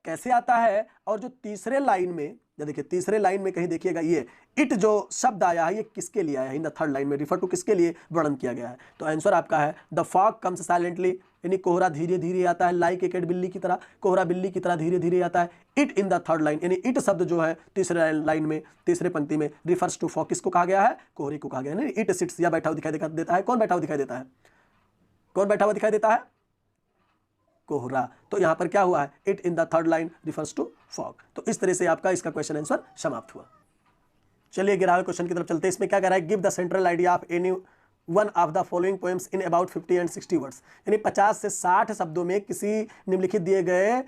कैसे आता है, और जो तीसरे लाइन में, देखिए तीसरे लाइन में कहीं देखिएगा ये इट जो शब्द आया है ये किसके लिए आया है, इन द थर्ड लाइन में रिफर टू किसके लिए वर्णन किया गया है। तो आंसर आपका है द फॉग कम्स साइलेंटली, यानी कोहरा धीरे धीरे आता है, लाइक ए कैट, बिल्ली की तरह, कोहरा बिल्ली की तरह धीरे धीरे आता है। It in the third line, यानी इट शब्द जो है तीसरे लाइन में, तीसरे पंक्ति में, रिफर्स टू फॉग, किसको कहा गया है, कोहरे को कहा गया है। इट सिट्स, या बैठा हुआ दिखाई देता है, कौन बैठा हुआ दिखाई देता है, कौन बैठा हुआ दिखाई देता है, कोहरा। तो यहां पर क्या हुआ है, it in the third line refers to fog. तो इस तरह से आपका इसका क्वेश्चन आंसर समाप्त हुआ। चलिए 11वें क्वेश्चन की तरफ चलते हैं। इसमें क्या कह रहा है, give the central idea of any one of the following poems in about 50 and 60 words, यानी 50 से 60 शब्दों में किसी निम्नलिखित दिए गए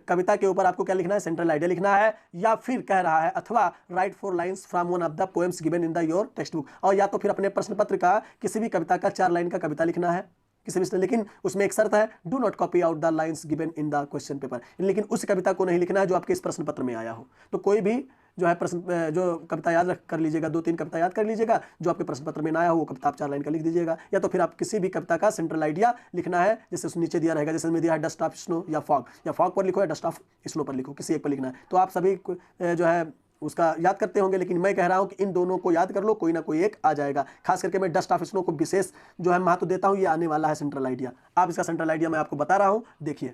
कविता के ऊपर आपको क्या लिखना है, सेंट्रल आइडिया लिखना है। या फिर कह रहा है, अथवा right 4 lines from one of the poems given in the your text book, और या तो फिर अपने प्रश्न पत्र का किसी भी कविता का 4 लाइन का कविता लिखना है किसी भी, लेकिन उसमें एक शर्त है, do not copy out the lines given in the question paper, लेकिन उस कविता को नहीं लिखना है जो आपके इस प्रश्न पत्र में आया हो। तो कोई भी जो है प्रश्न, जो कविता याद रख कर लीजिएगा, 2-3 कविता याद कर लीजिएगा, जो आपके प्रश्न पत्र में ना आया हो वो कविता आप 4 लाइन का लिख दीजिएगा। या तो फिर आप किसी भी कविता का सेंट्रल आइडिया लिखना है, जैसे उस नीचे दिया रहेगा, जैसे में दिया है डस्ट ऑफ स्नो या फॉग पर लिखो या डस्ट ऑफ स्नो पर लिखो, किसी एक पर लिखना है। तो आप सभी जो है उसका याद करते होंगे, लेकिन मैं कह रहा हूं कि इन दोनों को याद कर लो, कोई ना कोई एक आ जाएगा। खास करके मैं डस्ट ऑफ स्नो को विशेष जो है महत्व देता हूं, ये आने वाला है सेंट्रल आइडिया। आप इसका सेंट्रल आइडिया मैं आपको बता रहा हूं, देखिए।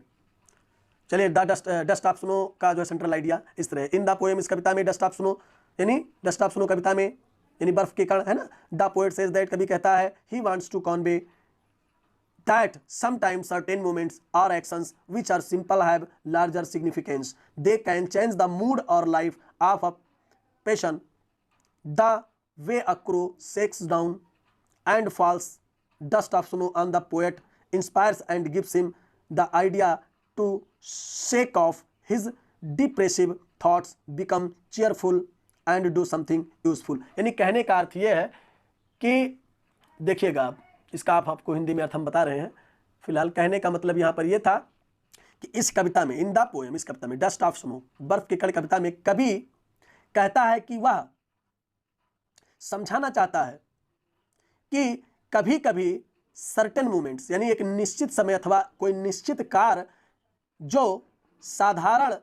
चलिए डस्ट ऑफ स्नो का जो है सेंट्रल आइडिया इस तरह, इन द पोएम, इस कविता में डस्ट ऑफ स्नो, यानी डस्ट ऑफ स्नो कविता में, यानी बर्फ के कण, है ना। द पोएट सेज दैट, कवि कहता है, he wants to convey that sometimes certain moments or actions which are simple have larger significance. They can change the mood or life of a person. The way a crow shakes down and falls dust of snow on the poet inspires and gives him the idea to shake off his depressive thoughts, become cheerful and do something useful. यानी कहने का अर्थ ये है कि देखिएगा, इसका आपको हिंदी में अर्थ हम बता रहे हैं। फिलहाल कहने का मतलब यहाँ पर यह था कि इस कविता में, इन द पोएम, इस कविता में डस्ट ऑफ स्नो, बर्फ के कण कविता में कवि कहता है कि वह समझाना चाहता है कि कभी कभी सर्टेन मोमेंट्स, यानी एक निश्चित समय अथवा कोई निश्चित कार्य जो साधारण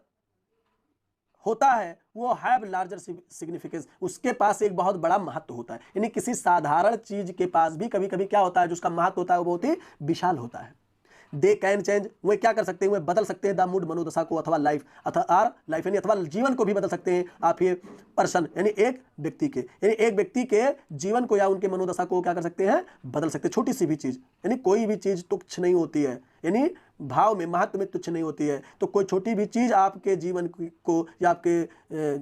होता है वो हैव लार्जर सिग्निफिकेंस, उसके पास एक बहुत बड़ा महत्व होता है। यानी किसी साधारण चीज के पास भी कभी कभी क्या होता है, जो उसका महत्व होता है वो बहुत ही विशाल होता है। दे कैन चेंज, वे क्या कर सकते हैं, वे बदल सकते हैं द मूड, मनोदशा को, अथवा लाइफ, अथवा लाइफ यानी अथवा जीवन को भी बदल सकते हैं आप, ये पर्सन यानी एक व्यक्ति के, यानी एक व्यक्ति के जीवन को या उनके मनोदशा को क्या कर सकते हैं, बदल सकते हैं। छोटी सी भी चीज, यानी कोई भी चीज तुच्छ नहीं होती है, यानी भाव में, महत्व में तुच्छ नहीं होती है। तो कोई छोटी भी चीज आपके जीवन को या आपके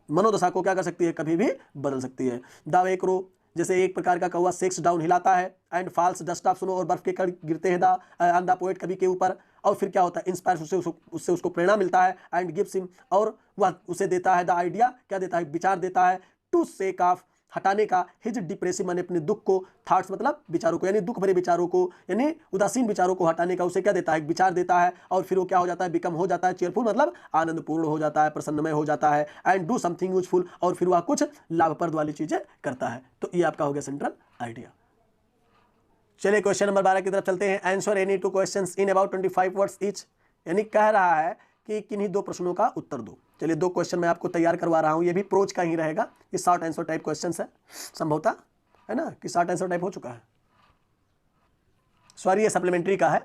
मनोदशा को क्या कर सकती है, कभी भी बदल सकती है। द वे क्रो, जैसे एक प्रकार का कौवा सेक्स डाउन, हिलाता है, and falls dust of snow, और बर्फ के कण गिरते हैं ऑन द पोएट, कवि के ऊपर, और फिर क्या होता है, इंस्पायर, उससे उसको प्रेरणा मिलता है, एंड गिव्स हिम, और वह उसे देता है द आइडिया, क्या देता है, विचार देता है, टू शेक ऑफ हटाने का, हिज डिप्रेसिव माने अपने दुख को, थॉट्स मतलब विचारों को, यानी दुख भरे विचारों को, यानी उदासीन विचारों को हटाने का उसे क्या देता है, एक विचार देता है, और फिर वो क्या हो जाता है, बिकम हो जाता है चेयरफुल मतलब आनंदपूर्ण हो जाता है, प्रसन्नमय हो जाता है, एंड डू समथिंग यूजफुल, और फिर वह कुछ लाभप्रद वाली चीजें करता है। तो ये आपका हो गया सेंट्रल आइडिया। चलिए क्वेश्चन नंबर 12 की तरफ चलते हैं। Answer any two questions in about 25 words each, यानी कह रहा है कि किन्हीं दो प्रश्नों का उत्तर दो। चलिए 2 क्वेश्चन मैं आपको तैयार करवा रहा हूं, ये भी प्रोज का ही रहेगा, ये शॉर्ट आंसर टाइप क्वेश्चन है संभवतः, है ना, कि शॉर्ट आंसर टाइप हो चुका है, सॉरी ये सप्लीमेंट्री का है,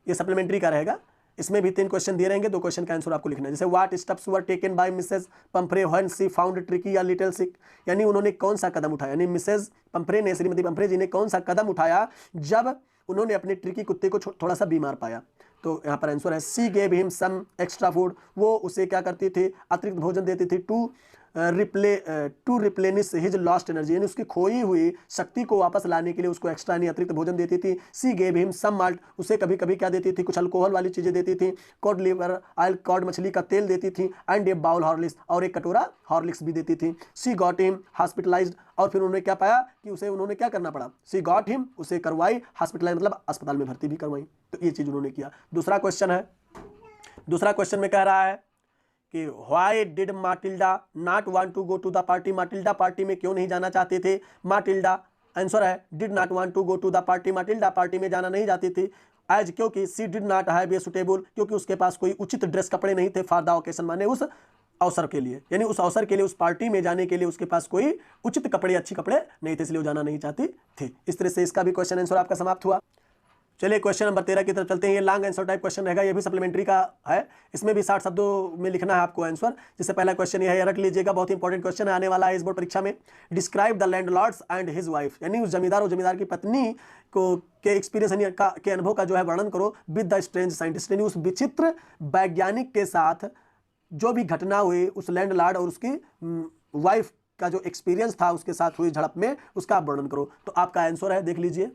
ये सप्लीमेंट्री का रहेगा। इसमें भी 3 क्वेश्चन दिए रहेंगे, 2 क्वेश्चन का आंसर आपको लिखना है। जैसे what steps were taken by Mrs Pomfrey when she found tricky या लिटिल सिक, यानी उन्होंने कौन सा कदम उठाया, यानी मिसेस पंफ्रे ने, श्रीमती पंफ्रे जी ने कौन सा कदम उठाया जब उन्होंने अपने ट्रिकी कुत्ते को थोड़ा सा बीमार पाया। तो यहाँ पर आंसर है she gave him some extra food, वो उसे क्या करती थी, अतिरिक्त भोजन देती थी, to replenish his lost energy, यानी उसकी खोई हुई शक्ति को वापस लाने के लिए उसको एक्स्ट्रा यानी अतिरिक्त भोजन देती थी। She gave him some malt, उसे कभी कभी क्या देती थी, कुछ अल्कोहल वाली चीजें देती थी, कॉड लिवर ऑयल, कॉड मछली का तेल देती थी, एंड ए बाउल हॉर्लिक्स, और एक कटोरा हॉर्लिक्स भी देती थी। सी गॉट हिम हॉस्पिटलाइज्ड, और फिर उन्होंने क्या पाया कि उसे उन्होंने क्या करना पड़ा, सी गॉट हिम, उसे करवाई हॉस्पिटलाइज मतलब अस्पताल में भर्ती भी करवाई। तो ये चीज उन्होंने किया। दूसरा क्वेश्चन है, दूसरा क्वेश्चन में कह रहा है कि why did Matilda not want to go to the party, Matilda party में क्यों नहीं जाना चाहते थे, माटिल्डा आंसर है did not want to go to the party, Matilda party में जाना नहीं चाहती थी, एज क्योंकि she did not have a suitable, क्योंकि उसके पास कोई उचित ड्रेस कपड़े नहीं थे, फॉर द ओकेशन माने उस अवसर के लिए, यानी उस अवसर के लिए, उस पार्टी में जाने के लिए उसके पास कोई उचित कपड़े, अच्छे कपड़े नहीं थे, इसलिए वो जाना नहीं चाहती थी। इस तरह से इसका भी क्वेश्चन आंसर आपका समाप्त हुआ। चलिए क्वेश्चन नंबर 13 की तरफ चलते हैं। ये लॉन्ग आंसर टाइप क्वेश्चन रहेगा, ये भी सप्लीमेंट्री का है, इसमें भी 60 शब्दों में लिखना है आपको आंसर। जैसे पहला क्वेश्चन ये है, रख लीजिएगा, बहुत इंपॉर्टेंट क्वेश्चन आने वाला है इस बोर्ड परीक्षा में। Describe the landlords and his wife, यानी उस जमींदार और जमींदार की पत्नी को के एक्सपीरियंस के अनुभव का जो है वर्णन करो विद द स्ट्रेंज साइंटिस्ट, यानी उस विचित्र वैज्ञानिक के साथ जो भी घटना हुई, उस लैंडलॉर्ड और उसकी वाइफ का जो एक्सपीरियंस था उसके साथ हुई झड़प में, उसका आप वर्णन करो। तो आपका आंसर है, देख लीजिए,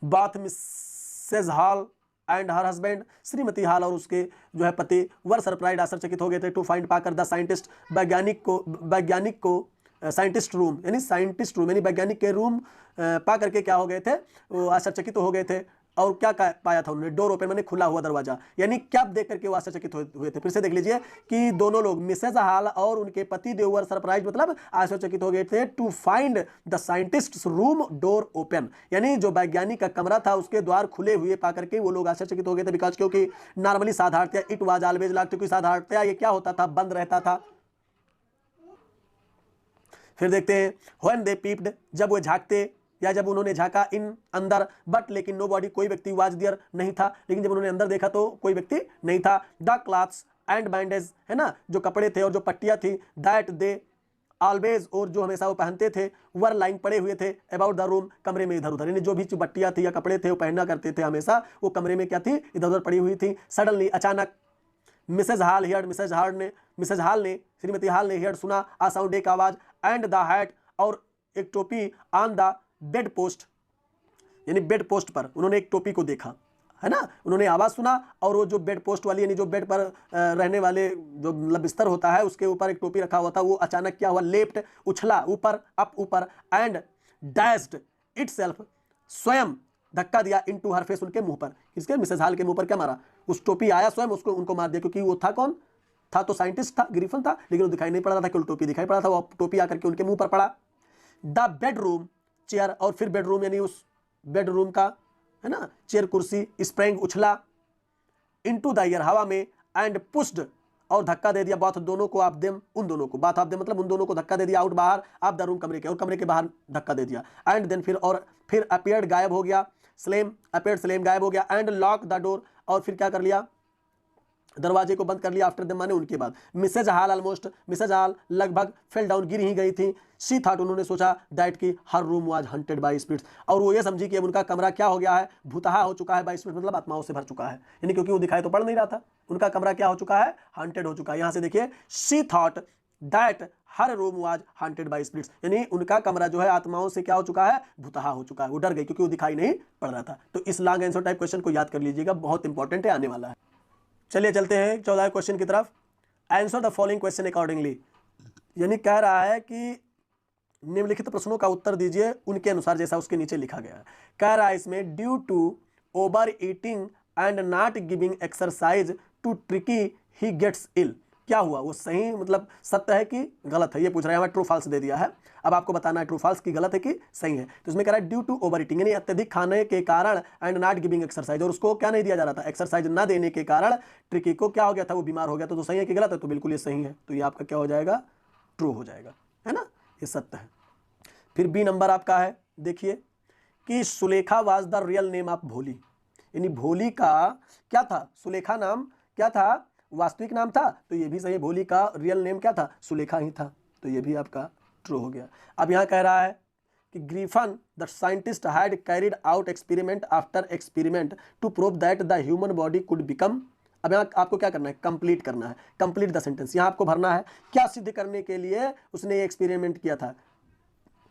both Mrs Hall and her husband, श्रीमती हॉल और उसके जो है पति वर सरप्राइज, आश्चर्यचकित हो गए थे, टू फाइंड पाकर द साइंटिस्ट, वैज्ञानिक को साइंटिस्ट रूम, यानी साइंटिस्ट रूम यानी वैज्ञानिक के रूम पा करके क्या हो गए थे, वो आश्चर्यचकित हो गए थे। और क्या पाया था उन्होंने, डोर ओपन मैंने खुला हुआ दरवाजा, यानी क्या देख करके वो आश्चर्यचकित हुए थे। फिर से देख लीजिए कि दोनों लोग मिसेज हॉल और उनके पति देवर सरप्राइज मतलब आश्चर्यचकित हो गए थे, to find the scientist room door open, यानी जो वैज्ञानिक का कमरा था उसके द्वार खुले हुए पा करके वो लोग आश्चर्यचकित हो गए थे। बिकॉज क्योंकि नॉर्मली साधारणतया इट वाज ऑलवेज लॉक्ड, क्योंकि साधारणतया ये क्या होता था, बंद रहता था। फिर देखते हैं व्हेन दे पीप्ड, जब वो झांकते या जब उन्होंने झांका इन अंदर, बट लेकिन नो बॉडी, कोई व्यक्ति वाज देयर नहीं था, लेकिन जब उन्होंने अंदर देखा तो कोई व्यक्ति नहीं था। द क्लॉथ्स एंड बैंडेज, है ना, जो कपड़े थे और जो पट्टियां थी, दैट दे ऑलवेज, और जो हमेशा वो पहनते थे, वर लाइन पड़े हुए थे अबाउट द रूम, कमरे में इधर उधर, यानी जो भी पट्टियां थी या कपड़े थे वो पहनना करते थे हमेशा, वो कमरे में क्या थी, इधर उधर पड़ी हुई थी। सडनली अचानक, Mrs Hall heard, Mrs Hall ने श्रीमती हॉल ने हियर्ड सुना, आ साउंड एक आवाज, एंड द हैट और एक टोपी, ऑन द बेड पोस्ट, यानी बेड पोस्ट पर उन्होंने एक टोपी को देखा, है ना, उन्होंने आवाज सुना और वो जो बेड पोस्ट वाली यानी जो बेड पर रहने वाले जो मतलब बिस्तर होता है उसके ऊपर एक टोपी रखा हुआ था, वो अचानक क्या हुआ, लेफ्ट उछला ऊपर, अप ऊपर, एंड डैश्ड इटसेल्फ, स्वयं धक्का दिया इनटू हर फेस, उनके मुंह पर, किसके, मिसेज हॉल के मुंह पर क्या मारा, उस टोपी आया स्वयं उसको उनको मार दिया, क्योंकि वो था कौन था, तो साइंटिस्ट था, ग्रिफिन था, लेकिन वो दिखाई नहीं पड़ रहा था, केवल टोपी दिखाई पड़ा था, वो टोपी आकर के उनके मुंह पर पड़ा। द बेडरूम चेयर, और फिर बेडरूम यानी उस बेडरूम का, है ना, चेयर कुर्सी, स्प्रिंग उछला, इनटू द एयर हवा में, एंड पुश्ड और धक्का दे दिया, बाथ दोनों को, आप देम उन दोनों को, बाथ आप देम मतलब उन दोनों को धक्का दे दिया, आउट बाहर, आप द रूम कमरे के, और कमरे के बाहर धक्का दे दिया। एंड देन फिर अपीयर्ड गायब हो गया, स्लेम अपीयर्ड स्लेम गायब हो गया, एंड लॉक द डोर, और फिर क्या कर लिया, दरवाजे को बंद कर लिया, आफ्टर देम माने उनके बाद। मिसेज हॉल लगभग फेल डाउन, गिर ही गई थी। शी थॉट, उन्होंने सोचा, दैट की her room was haunted by spirits, और वो ये समझी कि अब उनका कमरा क्या हो गया है, भूतहा हो चुका है, बाय स्पिरिट्स मतलब आत्माओं से भर चुका है, यानी क्योंकि वो दिखाई तो पड़ नहीं रहा था, उनका कमरा क्या हो चुका है, हंटेड हो चुका है। यहां से देखिए, she thought that her room was haunted by spirits, यानी उनका कमरा जो है आत्माओं से क्या हो चुका है, भूतहा हो चुका है, वो डर गई क्योंकि वो दिखाई नहीं पड़ रहा था। तो इस लॉन्ग आंसर टाइप क्वेश्चन को याद कर लीजिएगा, बहुत इंपॉर्टेंट है, आने वाला है। चलिए चलते हैं 14वें क्वेश्चन की तरफ। Answer the following question accordingly, यानी कह रहा है कि निम्नलिखित प्रश्नों का उत्तर दीजिए उनके अनुसार जैसा उसके नीचे लिखा गया है। कह रहा है इसमें due to overeating and not giving exercise to Tricki he gets ill. क्या हुआ, वो सही मतलब सत्य है कि गलत है, ये पूछ रहा है। हमें ट्रू फॉल्स दे दिया है, अब आपको बताना है ट्रू फॉल्स की गलत है कि सही है। तो इसमें कह रहा है ड्यू टू ओवर ईटिंग यानी अत्यधिक खाने के कारण एंड नॉट गिविंग एक्सरसाइज, और उसको क्या नहीं दिया जा रहा था, एक्सरसाइज ना देने के कारण ट्रिकी को क्या हो गया था, वो बीमार हो गया। तो सही है कि गलत है, तो बिल्कुल ये सही है, तो ये आपका क्या हो जाएगा, ट्रू हो जाएगा, है ना, ये सत्य है। फिर बी नंबर आपका है, देखिए कि Sulekha was the real name of भोली, यानी भोली का क्या था, सुलेखा नाम क्या था, वास्तविक नाम था। तो ये भी सही है, भोली का रियल नेम क्या था, सुलेखा ही था, तो ये भी आपका ट्रू हो गया। अब यहाँ कह रहा है कि Griffin the scientist had carried out experiment after experiment to prove that the human body could become. अब यहाँ आपको क्या करना है, कंप्लीट करना है, कंप्लीट द सेंटेंस। यहाँ आपको भरना है क्या सिद्ध करने के लिए उसने ये एक्सपेरिमेंट किया था,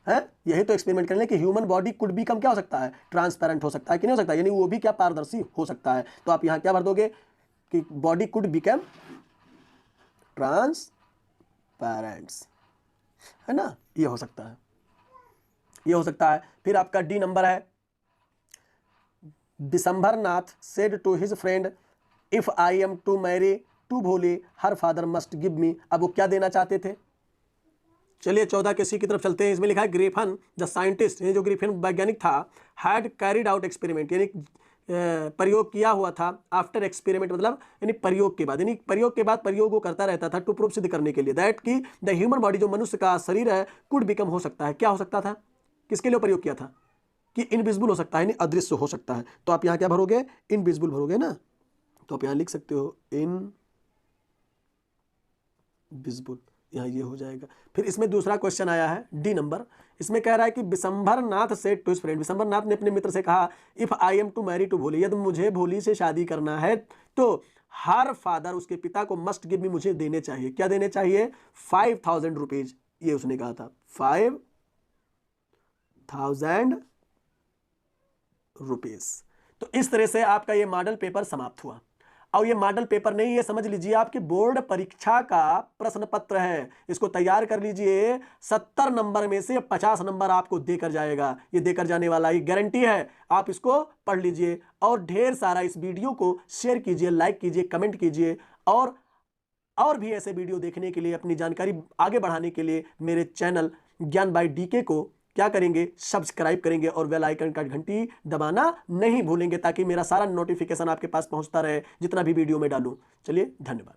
है यही तो एक्सपेरिमेंट करने कि ह्यूमन बॉडी कुड बिकम क्या हो सकता है, ट्रांसपेरेंट हो सकता है कि नहीं हो सकता, यानी वो भी क्या पारदर्शी हो सकता है। तो आप यहाँ क्या भर दोगे कि बॉडी कुड बिकम ट्रांसपेरेंट्स, है ना, ये हो सकता है, ये हो सकता है। फिर आपका डी नंबर है, Bishambar Nath said to his friend if I am to marry to Bhole her father must give me. अब वो क्या देना चाहते थे, चलिए 14 के सी की तरफ चलते हैं। इसमें लिखा है ग्रिफन द साइंटिस्ट, ये जो ग्रिफिन वैज्ञानिक था, हैड कैरिड आउट एक्सपेरिमेंट यानी प्रयोग किया हुआ था, आफ्टर एक्सपेरिमेंट मतलब यानी प्रयोग के बाद, यानी प्रयोग के बाद प्रयोग को करता रहता था, टू प्रूव सिद्ध करने के लिए दैट कि द ह्यूमन बॉडी जो मनुष्य का शरीर है कुड बिकम हो सकता है, क्या हो सकता था, किसके लिए प्रयोग किया था कि इनविजिबल हो सकता है, यानी अदृश्य हो सकता है। तो आप यहाँ क्या भरोगे, इनविजिबल भरोगे ना, तो आप यहाँ लिख सकते हो इनविजिबल, यहाँ ये हो जाएगा। फिर इसमें दूसरा क्वेश्चन आया है डी नंबर, इसमें कह रहा है कि Bishambar Nath said to his friend, Bishambar Nath ने अपने मित्र से कहा if I am to marry to Bholi, यदि मुझे भोली से शादी करना है तो हर फादर उसके पिता को मस्ट गिव मी, मुझे देने चाहिए, क्या देने चाहिए, 5000 रुपीज, ये उसने कहा था 5000 रुपीज। तो इस तरह से आपका ये मॉडल पेपर समाप्त हुआ। और ये मॉडल पेपर नहीं, ये समझ लीजिए आपकी बोर्ड परीक्षा का प्रश्न पत्र है, इसको तैयार कर लीजिए। 70 नंबर में से 50 नंबर आपको देकर जाएगा, ये देकर जाने वाला ये गारंटी है। आप इसको पढ़ लीजिए और ढेर सारा इस वीडियो को शेयर कीजिए, लाइक कीजिए, कमेंट कीजिए, और भी ऐसे वीडियो देखने के लिए, अपनी जानकारी आगे बढ़ाने के लिए मेरे चैनल ज्ञान बाय डीके को क्या करेंगे, सब्सक्राइब करेंगे और बेल आइकन का घंटी दबाना नहीं भूलेंगे, ताकि मेरा सारा नोटिफिकेशन आपके पास पहुंचता रहे जितना भी वीडियो में डालूं। चलिए, धन्यवाद।